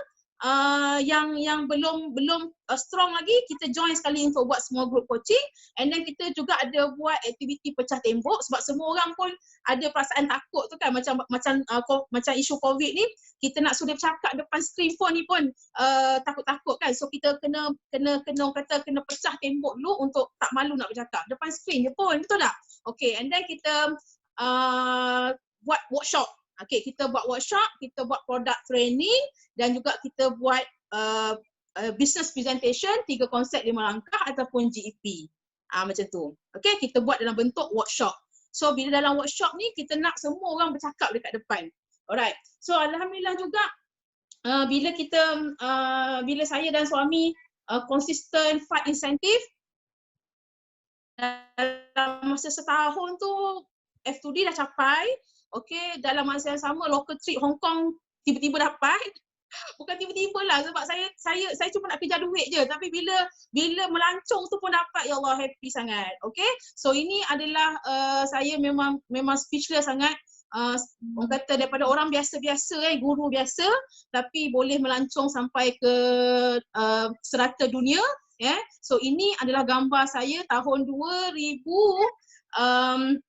yang belum strong lagi, kita join sekali untuk buat semua group coaching. And then kita juga ada buat aktiviti pecah tembok sebab semua orang pun ada perasaan takut tu kan, macam isu COVID ni, kita nak sudah bercakap depan screen phone ni pun takut-takut kan. So kita kena pecah tembok dulu untuk tak malu nak bercakap depan screen je pun, betul tak? Okay, and then kita buat workshop. Okay, kita buat workshop, kita buat product training dan juga kita buat business presentation, 3 konsep 5 langkah ataupun GEP. Macam tu. Okay, kita buat dalam bentuk workshop. So bila dalam workshop ni kita nak semua orang bercakap dekat depan. Alright. So alhamdulillah juga bila saya dan suami konsisten fight insentif, dalam masa setahun tu F2D dah capai. Okay, dalam masa yang sama local trip Hong Kong tiba-tiba dapat. Bukan tiba-tiba lah sebab saya cuma nak kejar duit je, tapi bila melancong tu pun dapat, ya Allah, happy sangat. Okay, so ini adalah saya memang speechless sangat. Orang kata daripada orang biasa-biasa, guru biasa, tapi boleh melancong sampai ke serata dunia. So ini adalah gambar saya tahun 2015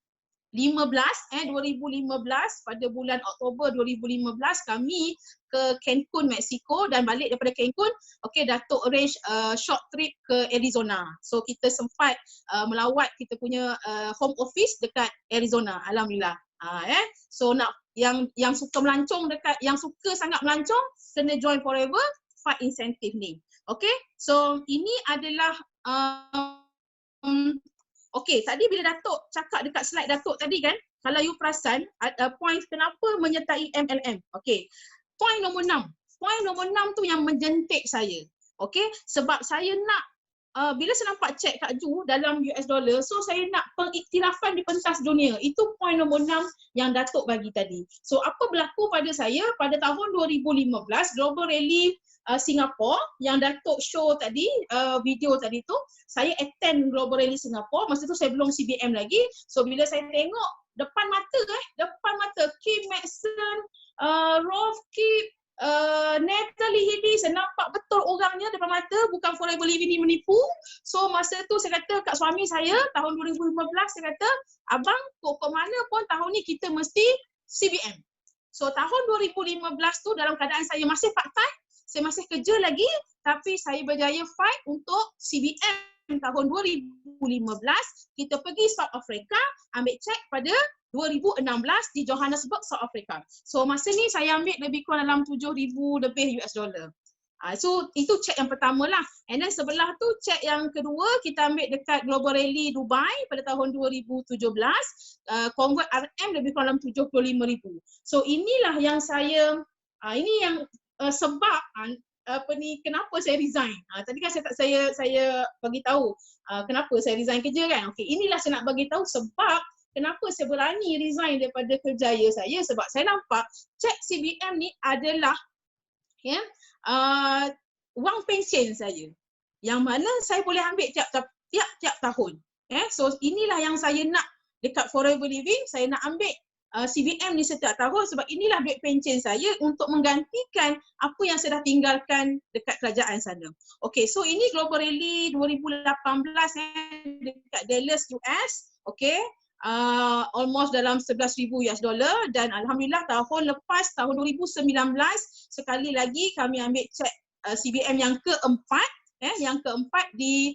pada bulan Oktober 2015 kami ke Cancun, Mexico, dan balik daripada Cancun, okay, Datuk arrange short trip ke Arizona. So kita sempat melawat kita punya home office dekat Arizona, alhamdulillah. So nak yang suka melancong yang suka sangat melancong, kena join Forever Fight Incentive ni. Okay, so ini adalah okay, tadi bila Datuk cakap dekat slide Datuk tadi kan, kalau you perasan point kenapa menyertai MLM. Okay, point nombor 6. Point nombor 6 tu yang menjentik saya. Okay, sebab saya nak bila saya nampak cek kat Ju dalam US dollar, so saya nak pengiktirafan di pentas dunia. Itu point nombor 6 yang Datuk bagi tadi. So apa berlaku pada saya pada tahun 2015 Global Rally Singapore yang Datuk show tadi, video tadi tu, saya attend Global Rally Singapore. Masa tu saya belum CBM lagi. So bila saya tengok depan mata Kim Maxson, Rolf Kip, Natalie Hidi, saya nampak betul orangnya depan mata, bukan Forever Living ni menipu. So masa tu saya kata kat suami saya tahun 2015, saya kata, abang pokok mana pun tahun ni kita mesti CBM. So tahun 2015 tu dalam keadaan saya masih part time, saya masih kerja lagi, tapi saya berjaya fight untuk CBM tahun 2015. Kita pergi South Africa, ambil cek pada 2016 di Johannesburg, South Africa. So masa ni saya ambil lebih kurang dalam 7,000 lebih US dollar. So itu check yang pertama lah. And then sebelah tu check yang kedua kita ambil dekat Global Rally Dubai pada tahun 2017. Convert RM lebih kurang 75,000. So inilah yang saya, ini yang sebab kenapa saya resign. Tadi kan saya bagi tahu kenapa saya resign kerja kan. Okey, inilah saya nak bagi tahu sebab kenapa saya berani resign daripada kerjaya saya, sebab saya nampak cek CBM ni adalah wang pension saya yang mana saya boleh ambil tiap tahun. So inilah yang saya nak dekat Forever Living, saya nak ambil CBM ni setiap tahun sebab inilah duit pension saya untuk menggantikan apa yang saya dah tinggalkan dekat kerajaan sana. Okay, so ini Global Rally 2018 dekat Dallas, US. Okay, almost dalam $11,000 dan alhamdulillah tahun lepas, tahun 2019, sekali lagi kami ambil cek CBM yang keempat, yang keempat di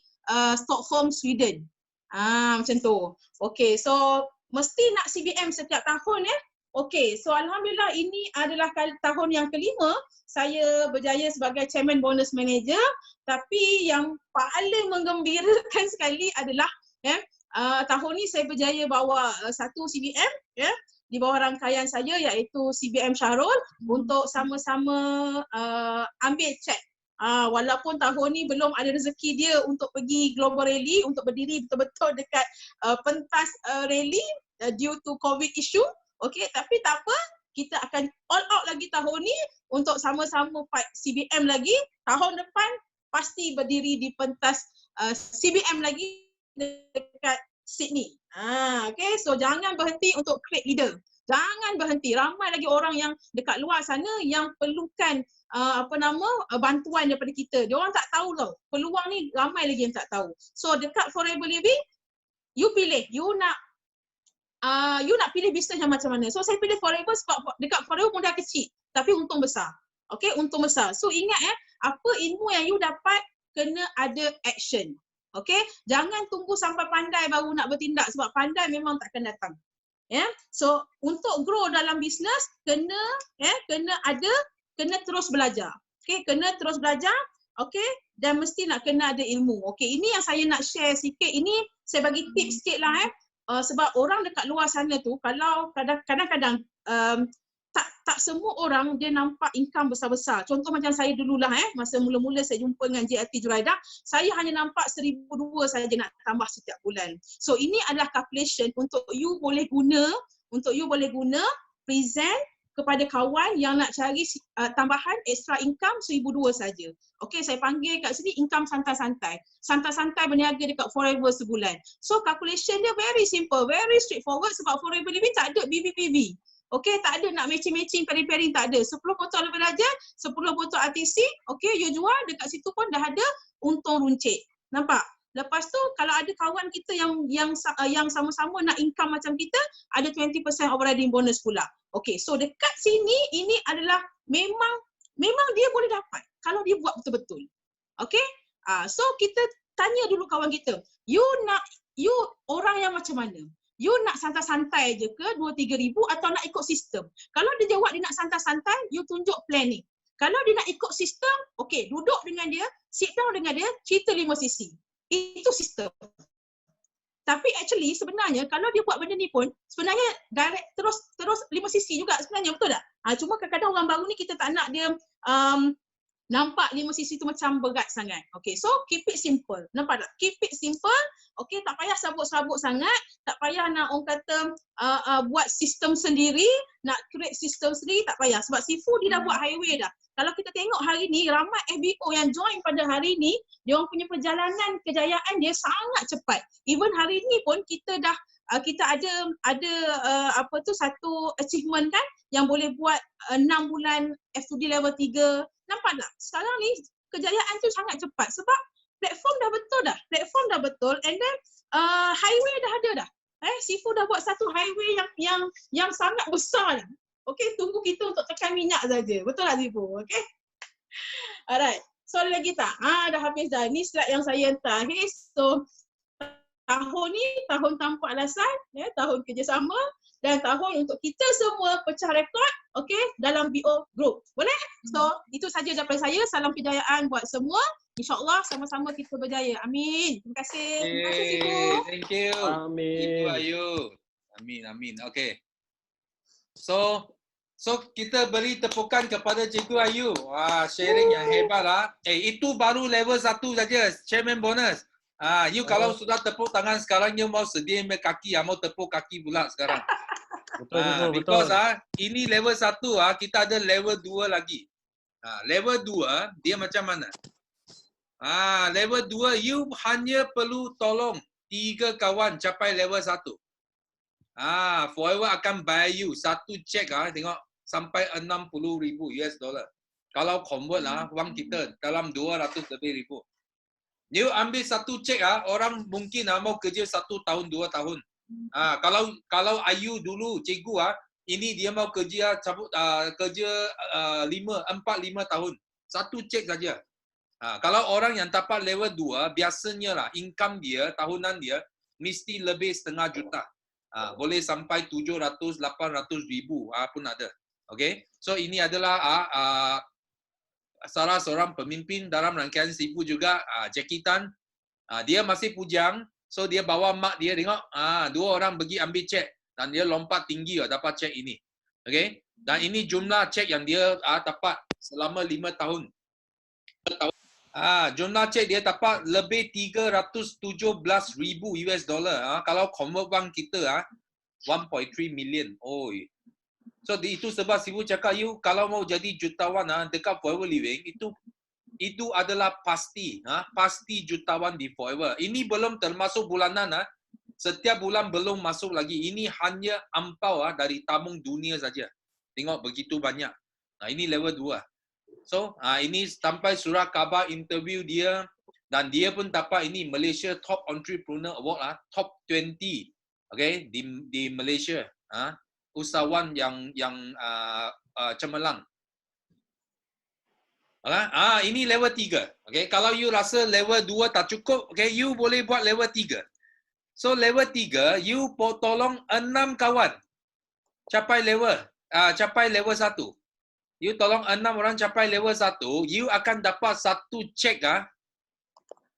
Stockholm, Sweden. Macam tu. Okay, so mesti nak CBM setiap tahun Okay, so alhamdulillah ini adalah tahun yang kelima saya berjaya sebagai Chairman Bonus Manager, tapi yang paling menggembirakan sekali adalah tahun ni saya berjaya bawa satu CBM di bawah rangkaian saya iaitu CBM Syahrul untuk sama-sama ambil cek. Walaupun tahun ni belum ada rezeki dia untuk pergi Global Rally, untuk berdiri betul-betul dekat pentas rally due to COVID issue. Okay, tapi tak apa, kita akan all out lagi tahun ni untuk sama-sama fight CBM lagi. Tahun depan pasti berdiri di pentas CBM lagi dekat Sydney. Okay, so jangan berhenti untuk create leader. Jangan berhenti. Ramai lagi orang yang dekat luar sana yang perlukan bantuan daripada kita. Dia orang tak tahu tau. Peluang ni ramai lagi yang tak tahu. So dekat Forever Living, you pilih. You nak pilih bisnes yang macam mana. So saya pilih Forever sebab dekat Forever modal kecil tapi untung besar. Okay, untung besar. So ingat apa ilmu yang you dapat kena ada action. Okay, jangan tunggu sampai pandai baru nak bertindak sebab pandai memang takkan datang. So untuk grow dalam bisnes kena terus belajar. Okay, kena terus belajar. Okay, dan mesti nak kena ada ilmu. Okay, ini yang saya nak share sikit. Ini saya bagi tips sikit lah sebab orang dekat luar sana tu kalau kadang-kadang tak semua orang dia nampak income besar-besar. Contoh macam saya dululah masa mula-mula saya jumpa dengan JLT Juraidah, saya hanya nampak 1,200 saja nak tambah setiap bulan. So ini adalah calculation untuk you boleh guna present kepada kawan yang nak cari tambahan extra income 1,200 saja. Okey, saya panggil kat sini income santai-santai. Santai-santai berniaga dekat Forever sebulan. So calculation dia very simple, very straightforward sebab Forever Living tak ada BBPV. Okey, tak ada nak matching-matching, pairing-pairing tak ada. 10 botol lebih belajar, 10 botol RTC, okey, you jual dekat situ pun dah ada untung runcit. Nampak? Lepas tu kalau ada kawan kita yang sama-sama nak income macam kita, ada 20% overriding bonus pula. Okey, so dekat sini ini adalah memang dia boleh dapat kalau dia buat betul-betul. Okey? So kita tanya dulu kawan kita, you orang yang macam mana? You nak santai-santai je ke 2-3 ribu atau nak ikut sistem? Kalau dia jawab dia nak santai-santai, you tunjuk planning. Kalau dia nak ikut sistem, okey, duduk dengan dia, sit down dengan dia, cerita 5 sisi. Itu sistem. Tapi actually sebenarnya kalau dia buat benda ni pun sebenarnya direct terus 5 sisi juga sebenarnya, betul tak? Cuma kadang-kadang orang baru ni kita tak nak dia nampak 5 sisi tu macam berat sangat. Okay, so keep it simple. Nampak tak? Keep it simple. Okay, tak payah sabuk-sabuk sangat. Tak payah nak orang kata buat sistem sendiri, nak create sistem sendiri, tak payah. Sebab Sifu dia dah buat highway dah. Kalau kita tengok hari ni, ramai FBO yang join pada hari ni, dia orang punya perjalanan kejayaan dia sangat cepat. Even hari ni pun kita dah kita ada satu achievement kan yang boleh buat 6 bulan F2D level 3. Nampak tak? Sekarang ni kejayaan tu sangat cepat sebab platform dah betul dah. Platform dah betul and then highway dah ada dah. Sifu dah buat satu highway yang sangat besar dah. Okey, tunggu kita untuk tekan minyak saja. Betul tak Sifu? Okey. Alright. Soalan lagi tak? Dah habis dah. Ni slide yang saya hantar. Okay, so tahun ni tahun tanpa alasan, tahun kerjasama. dan tahun untuk kita semua pecah rekod, okey, dalam BO Group. Boleh? So, itu saja daripada saya. Salam kejayaan buat semua. InsyaAllah sama-sama kita berjaya. Amin. Terima kasih. Terima kasih, Sifu. Thank you. Itu Amin. Ayu. Amin. Okay. So kita beri tepukan kepada Cikgu Ayu. Wah, sharing yang hebat lah. Itu baru level 1 saja, Chairman bonus. You kalau sudah tepuk tangan sekarang, you mau sedia kaki, mau tepuk kaki pula sekarang. Betul. Because ini level 1, kita ada level 2 lagi. Level 2 dia macam mana? Level 2 you hanya perlu tolong 3 kawan capai level 1. Forever akan bayar you satu cek tengok sampai 60,000 US dollar. Kalau convert wang kita dalam 200 lebih ribu. You ambil satu cek orang mungkin mau kerja 1 tahun 2 tahun. Kalau Ayu dulu cikgu ini dia mau kerja kerja 4-5 tahun. Satu cek saja. Kalau orang yang dapat level 2 biasanya lah income dia tahunan dia mesti lebih setengah juta. Boleh sampai 700-800 ribu pun ada. Okay? So ini adalah salah seorang pemimpin dalam rangkaian Sifu juga, Jackie Tan. Dia masih pujang, so dia bawa mak dia tengok, 2 orang pergi ambil cek dan dia lompat tinggi dapat cek ini. Okay? Dan ini jumlah cek yang dia dapat selama 5 tahun. Jumlah cek dia dapat lebih 317,000 US dollar. Kalau convert wang kita 1.3 million. So itu sebab Sifu cakap you kalau mau jadi jutawan dekat Forever Living itu adalah pasti pasti jutawan di Forever. Ini belum termasuk bulanan setiap bulan belum masuk lagi. Ini hanya ampau dari tabung dunia saja. Tengok begitu banyak. Ini level 2. So ini sampai surat khabar interview dia dan dia pun dapat ini Malaysia Top Entrepreneur Award top 20. Okay, di Malaysia. Usahawan yang cemerlang. Ini level 3. Okay, kalau you rasa level 2 tak cukup, okay, you boleh buat level 3. So level 3, you tolong 6 kawan capai level 1. You tolong 6 orang capai level 1, you akan dapat satu cek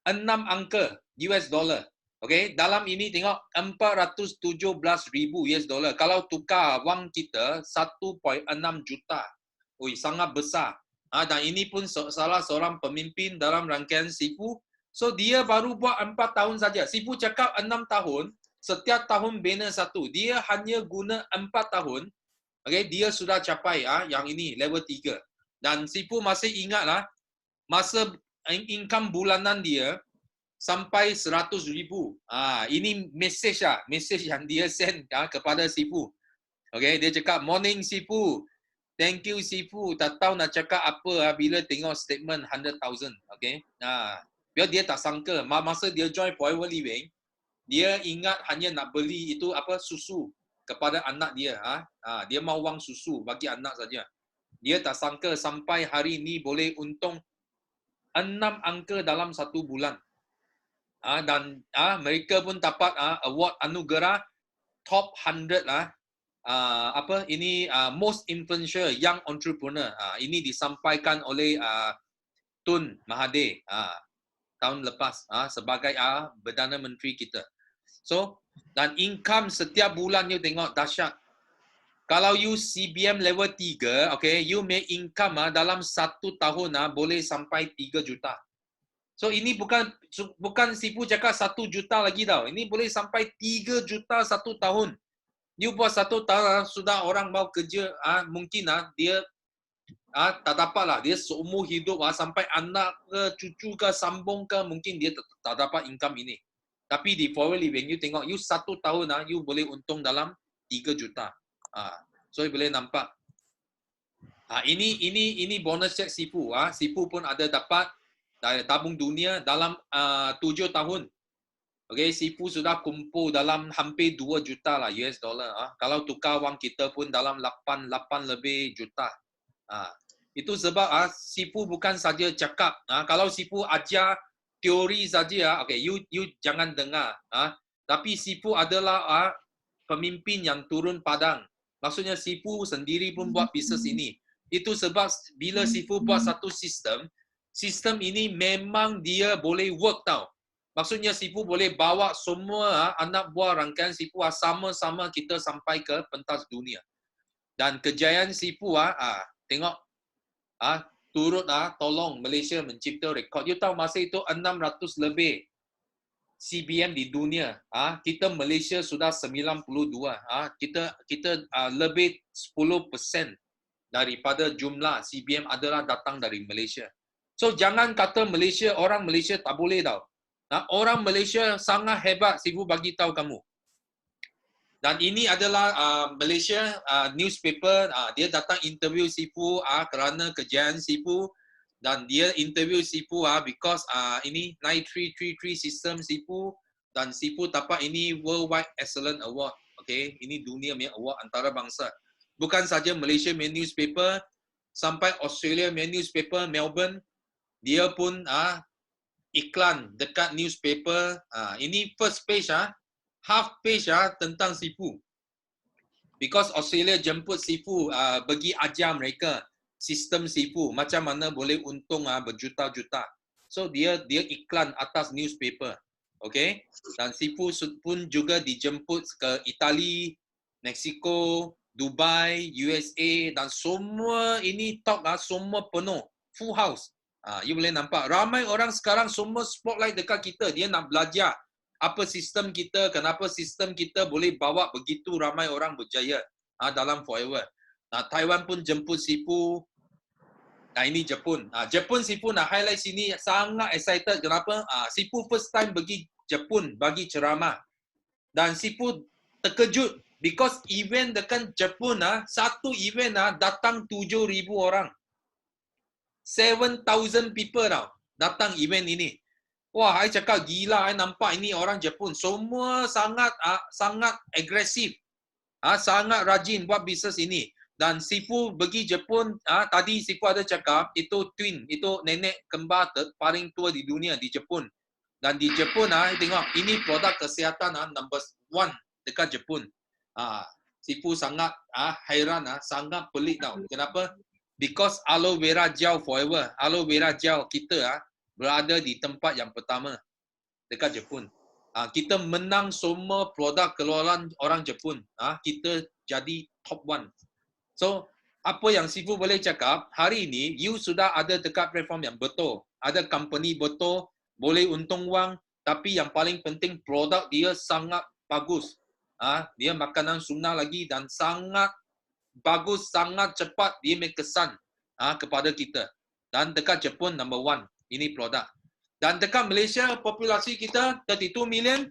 6 angka US dollar. Okay, dalam ini tengok 417,000 US dollar. Kalau tukar wang kita 1.6 juta. Sangat besar. Dan ini pun salah seorang pemimpin dalam rangkaian Sifu. So dia baru buat 4 tahun saja. Sifu cakap 6 tahun, setiap tahun bina 1. Dia hanya guna 4 tahun. Okay, dia sudah capai yang ini level 3. Dan Sifu masih ingat masa income bulanan dia sampai 100,000. Ini message yang dia send kepada Sifu. Okay, dia cakap morning Sifu. Thank you Sifu. Tak tahu nak cakap apa bila tengok statement 100,000. Okay. Biar dia tak sangka masa dia join Forever Living, dia ingat hanya nak beli itu susu kepada anak dia. Dia mau wang susu bagi anak saja. Dia tak sangka sampai hari ini boleh untung 6 angka dalam 1 bulan. Dan mereka pun dapat award anugerah top 100 most influential young entrepreneur. Ini disampaikan oleh Tun Mahathir tahun lepas sebagai Perdana Menteri kita. So dan income setiap bulan you tengok dahsyat. Kalau you CBM level 3, okay, you make income dalam 1 tahun boleh sampai 3 juta. So ini bukan Sifu cakap 1 juta lagi tau. Ini boleh sampai 3 juta 1 tahun. You buat 1 tahun sudah orang mau kerja mungkin dia tak dapat lah. Dia seumur hidup sampai anak ke cucu ke sambung ke mungkin dia tak dapat income ini. Tapi di Forever Living you tengok you 1 tahun you boleh untung dalam 3 juta. So you boleh nampak. Ini bonus check Sifu. Sifu pun ada dapat dari tabung dunia dalam 7 tahun. Okay, Sifu sudah kumpul dalam hampir 2 juta lah US dollar. Kalau tukar wang kita pun dalam 8 lebih juta. Itu sebab Sifu bukan saja cakap. Kalau Sifu ajar teori saja, okay, you jangan dengar. Tapi Sifu adalah pemimpin yang turun padang. Maksudnya Sifu sendiri pun buat bisnes ini. Itu sebab bila Sifu buat satu sistem, sistem ini memang dia boleh work tau. Maksudnya Sifu boleh bawa semua anak buah rangkaian Sifu sama-sama kita sampai ke pentas dunia. Dan kejayaan Sifu tengok turut tolong Malaysia mencipta rekod. You tahu masa itu 600 lebih CBM di dunia. Kita Malaysia sudah 92. Kita lebih 10% daripada jumlah CBM adalah datang dari Malaysia. So jangan kata Malaysia, orang Malaysia tak boleh tau. Orang Malaysia sangat hebat, Sifu bagi tahu kamu. Dan ini adalah Malaysia newspaper, dia datang interview Sifu kerana kejayaan Sifu, dan dia interview Sifu because ini 9333 sistem Sifu, dan Sifu dapat ini Worldwide Excellent Award. Okay, ini dunia punya award antarabangsa. Bukan saja Malaysia punya newspaper, sampai Australia punya newspaper Melbourne, dia pun iklan dekat newspaper. Ini first page half page tentang Sifu. Because Australia jemput Sifu bagi ajar mereka sistem Sifu macam mana boleh untung berjuta-juta. So dia iklan atas newspaper. Okay? Dan Sifu pun juga dijemput ke Itali, Mexico, Dubai, USA, dan semua ini talk semua penuh, full house. You boleh nampak ramai orang sekarang semua spotlight dekat kita. Dia nak belajar apa sistem kita, kenapa sistem kita boleh bawa begitu ramai orang berjaya dalam forever. Taiwan pun jemput Sifu. Ini Jepun. Jepun Sifu nak highlight sini sangat excited. Kenapa? Sifu first time pergi Jepun bagi ceramah. Dan Sifu terkejut because event dekat Jepun satu event datang 7,000 orang. 7,000 people tau datang event ini. Wah, saya cakap gila, saya nampak ini orang Jepun. Semua sangat agresif. Sangat rajin buat bisnes ini. Dan Sifu pergi Jepun, tadi Sifu ada cakap, itu twin, itu nenek kembar paling tua di dunia di Jepun. Dan di Jepun, tengok, ini produk kesihatan number 1 dekat Jepun. Sifu sangat hairan, sangat pelik tau. Kenapa? Because aloe vera gel forever. Aloe vera gel kita berada di tempat yang pertama dekat Jepun. Kita menang semua produk keluaran orang Jepun. Kita jadi top 1. So, apa yang Sifu boleh cakap, hari ini you sudah ada dekat platform yang betul. Ada company betul, boleh untung wang, tapi yang paling penting produk dia sangat bagus. Dia makanan sunnah lagi dan sangat bagus, sangat cepat dia make kesan kepada kita. Dan dekat Jepun number 1. Ini produk. Dan dekat Malaysia, populasi kita 32 million,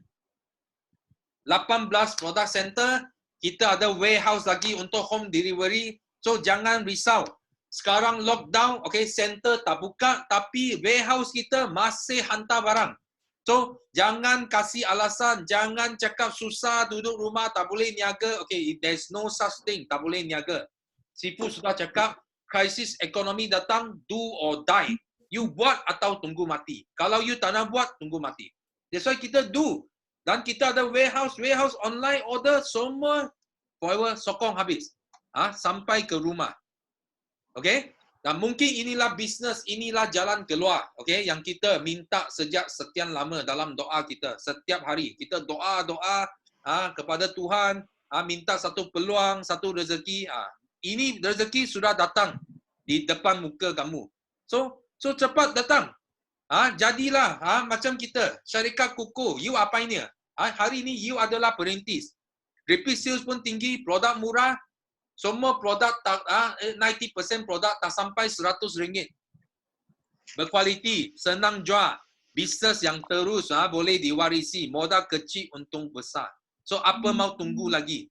18 product center, kita ada warehouse lagi untuk home delivery. So, jangan risau. Sekarang lockdown, okay, center tak buka, tapi warehouse kita masih hantar barang. So, jangan kasih alasan, jangan cakap susah, duduk rumah, tak boleh niaga. Okay, there's no such thing, tak boleh niaga. Sifu sudah cakap, krisis ekonomi datang, do or die. You buat atau tunggu mati. Kalau you tak nak buat, tunggu mati. That's why kita do. Dan kita ada warehouse online order semua forever sokong habis. Sampai ke rumah. Okay? Dan mungkin inilah bisnes, inilah jalan keluar. Okay? Yang kita minta sejak sekian lama dalam doa kita. Setiap hari. Kita doa kepada Tuhan. Minta satu peluang, satu rezeki. Ini rezeki sudah datang di depan muka kamu. So cepat datang. Jadilah macam kita. Syarikat kukuh. You apa ini? Hari ini you adalah perintis. Repeat sales pun tinggi, produk murah. Semua produk 90% produk tak sampai RM100. Berkualiti, senang jual. Bisnes yang terus boleh diwarisi. Modal kecil, untung besar. So apa mau tunggu lagi?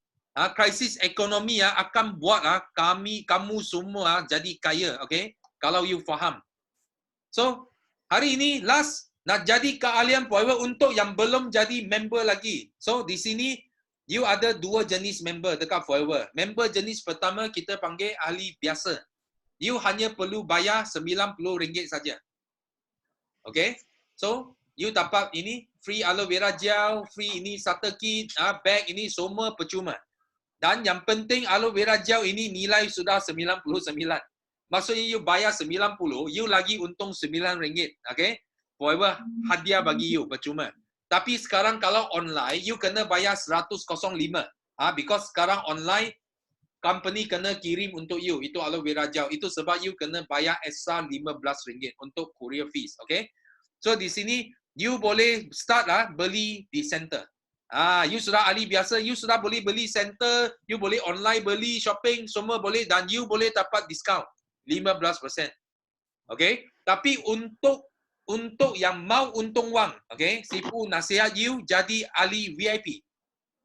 Krisis ekonomi akan buat kamu semua jadi kaya. Okay? Kalau you faham. So, hari ini last nak jadi keahlian forever untuk yang belum jadi member lagi. So, di sini you ada 2 jenis member dekat forever. Member jenis pertama kita panggil ahli biasa. You hanya perlu bayar RM90 saja. Okay? So, you dapat ini free aloe vera gel, free ini starter kit, bag ini semua percuma. Dan yang penting aloe vera gel ini nilai sudah 99. Maksudnya you bayar 90, you lagi untung RM9. Okay? Forever hadiah bagi you percuma. Tapi sekarang kalau online, you kena bayar 105. Because sekarang online, company kena kirim untuk you. Itu aloe vera gel. Itu sebab you kena bayar extra RM15 untuk courier fees. Okay? So di sini, you boleh start beli di center. You sudah ahli biasa, you sudah boleh beli center, you boleh online beli, shopping, semua boleh dan you boleh dapat diskaun 15%. Okay? Tapi untuk yang mau untung wang, okay? Sifu nasihat you jadi ahli VIP.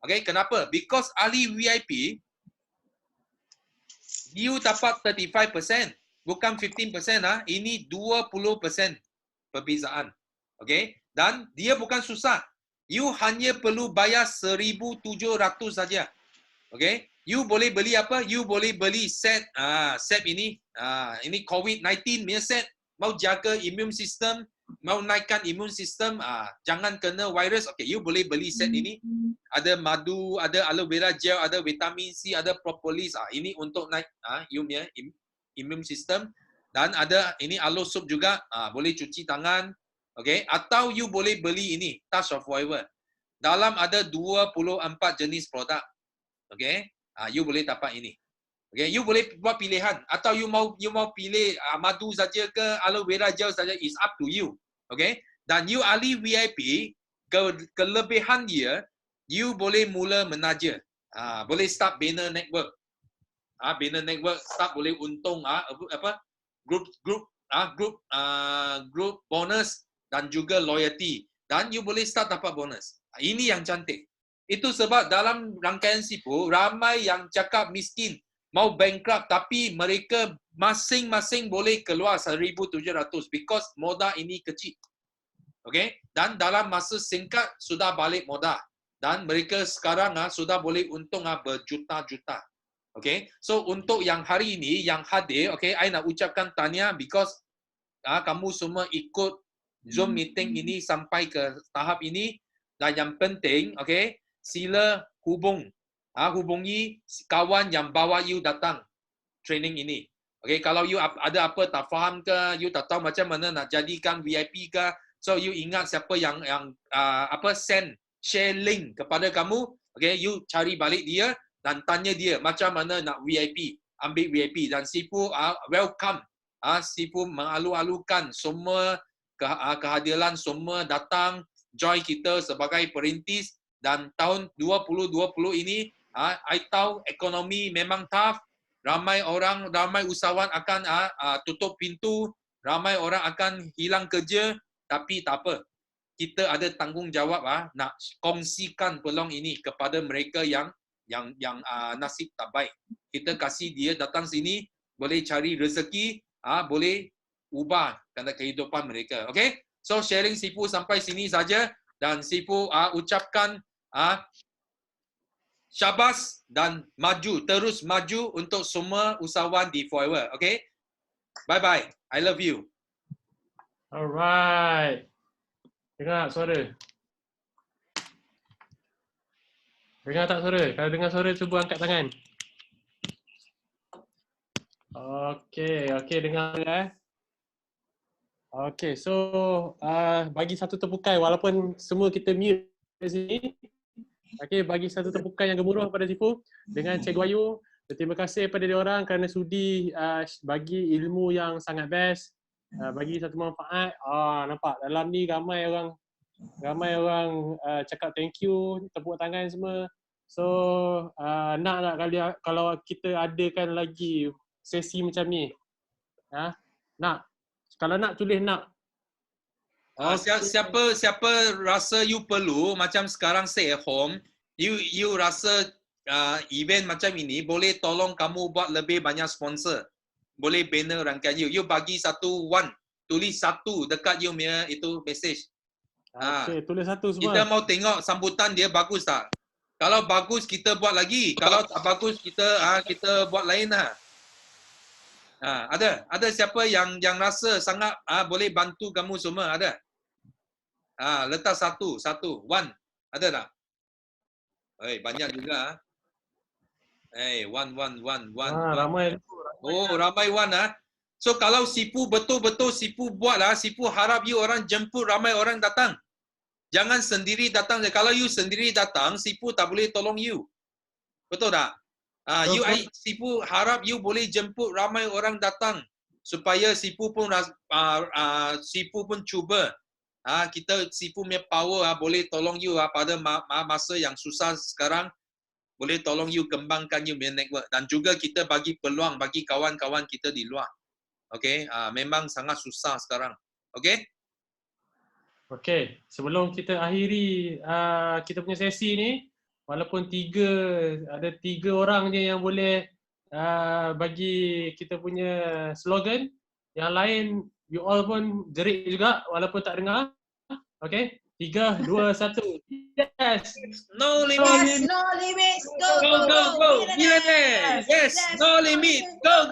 Okay? Kenapa? Because ahli VIP, you dapat 35%, bukan 15%. Ini 20% perbezaan. Okay? Dan dia bukan susah. You hanya perlu bayar 1,700 saja. Okay? You boleh beli apa? You boleh beli set. Set ini. Ini COVID-19 punya set. Mau jaga immune system. Mau naikkan immune system. Jangan kena virus. Okay, you boleh beli set ini. Ada madu, ada aloe vera gel, ada vitamin C, ada propolis. Ini untuk naik you punya immune system. Dan ada ini aloe soup juga. Boleh cuci tangan. Okay, atau you boleh beli ini, Touch of Forever. Dalam ada 24 jenis produk. Okay, you boleh dapat ini. Okay, you boleh buat pilihan. Atau you mau pilih madu saja ke aloe vera gel saja, is up to you. Okay, dan you ahli VIP, kelebihan dia, you boleh mula menaja. Boleh start banner network. Banner network start boleh untung group bonus dan juga loyalty. Dan you boleh start dapat bonus. Ini yang cantik. Itu sebab dalam rangkaian Sifu, ramai yang cakap miskin, mau bankrupt, tapi mereka masing-masing boleh keluar 1,700 because modal ini kecil. Okay? Dan dalam masa singkat, sudah balik modal. Dan mereka sekarang sudah boleh untung berjuta-juta. Okay? So, untuk yang hari ini, yang hadir, okay, I nak ucapkan tahniah because kamu semua ikut Zoom meeting ini sampai ke tahap ini. Dan yang penting, okay, sila hubungi kawan yang bawa you datang training ini. Okay, kalau you ada apa tak faham ke, you tak tahu macam mana nak jadikan VIP ke, so you ingat siapa yang share link kepada kamu, okay, you cari balik dia dan tanya dia macam mana nak VIP, ambil VIP. Dan Sifu welcome. Sifu mengalu-alukan semua kehadiran, semua datang join kita sebagai perintis. Dan tahun 2020 ini, I tahu ekonomi memang tough. Ramai usahawan akan tutup pintu. Ramai orang akan hilang kerja. Tapi tak apa. Kita ada tanggungjawab nak kongsikan peluang ini kepada mereka yang nasib tak baik. Kita kasih dia datang sini, boleh cari rezeki, boleh ubah kehidupan mereka. Okay? So sharing Sifu sampai sini saja. Dan Sifu ucapkan syabas dan maju, terus maju untuk semua usahawan di Forever. Okay? Bye-bye. I love you. Alright. Dengar tak suara? Dengar tak suara? Kalau dengar suara, cuba angkat tangan. Okay, dengar ya. Okay, so bagi satu tepukan walaupun semua kita mute di sini. Okay, bagi satu tepukan yang gemuruh pada Sifu dengan Cikgu Ayu. Terima kasih kepada diorang kerana sudi bagi ilmu yang sangat best, bagi satu manfaat. Nampak dalam ni ramai orang cakap thank you, tepuk tangan semua. So nak kalau kita adakan lagi sesi macam ni. Nak. Kalau nak tulis nak. Siapa rasa you perlu macam sekarang stay at home, you rasa event macam ini boleh tolong kamu buat lebih banyak sponsor. Boleh banner rangkaian you. You bagi tulis satu dekat you punya itu message. Okay, tulis satu semua. Kita mau tengok sambutan dia bagus tak? Kalau bagus kita buat lagi. Kalau tak bagus kita buat lain lah. Ada siapa yang rasa sangat boleh bantu kamu semua? Ada? Letak satu. One. Ada tak? Banyak juga. One. Ramai. Oh, ramai one So kalau Sifu betul-betul Sifu buat Sifu harap you orang jemput ramai orang datang. Jangan sendiri datang. Kalau you sendiri datang, Sifu tak boleh tolong you. Betul tak? Sifu harap you boleh jemput ramai orang datang supaya Sifu pun cuba. Sifu punya power boleh tolong you pada masa yang susah sekarang, boleh tolong you kembangkan you punya network, dan juga kita bagi peluang bagi kawan-kawan kita di luar. Okey, memang sangat susah sekarang. Okey? Okey, sebelum kita akhiri kita punya sesi ni, walaupun ada tiga orang je yang boleh bagi kita punya slogan, yang lain you all pun jerit juga walaupun tak dengar. Okey, 3, 2, 1. Yes! No limit! Yes, no limits. Go! Billionaire! Yes! No limit! Go!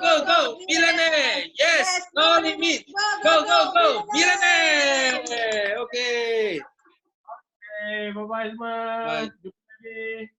Billionaire! Yes! No limit! Go! Billionaire! Okay! Okay, bye-bye semua. Bye. Jumpa lagi.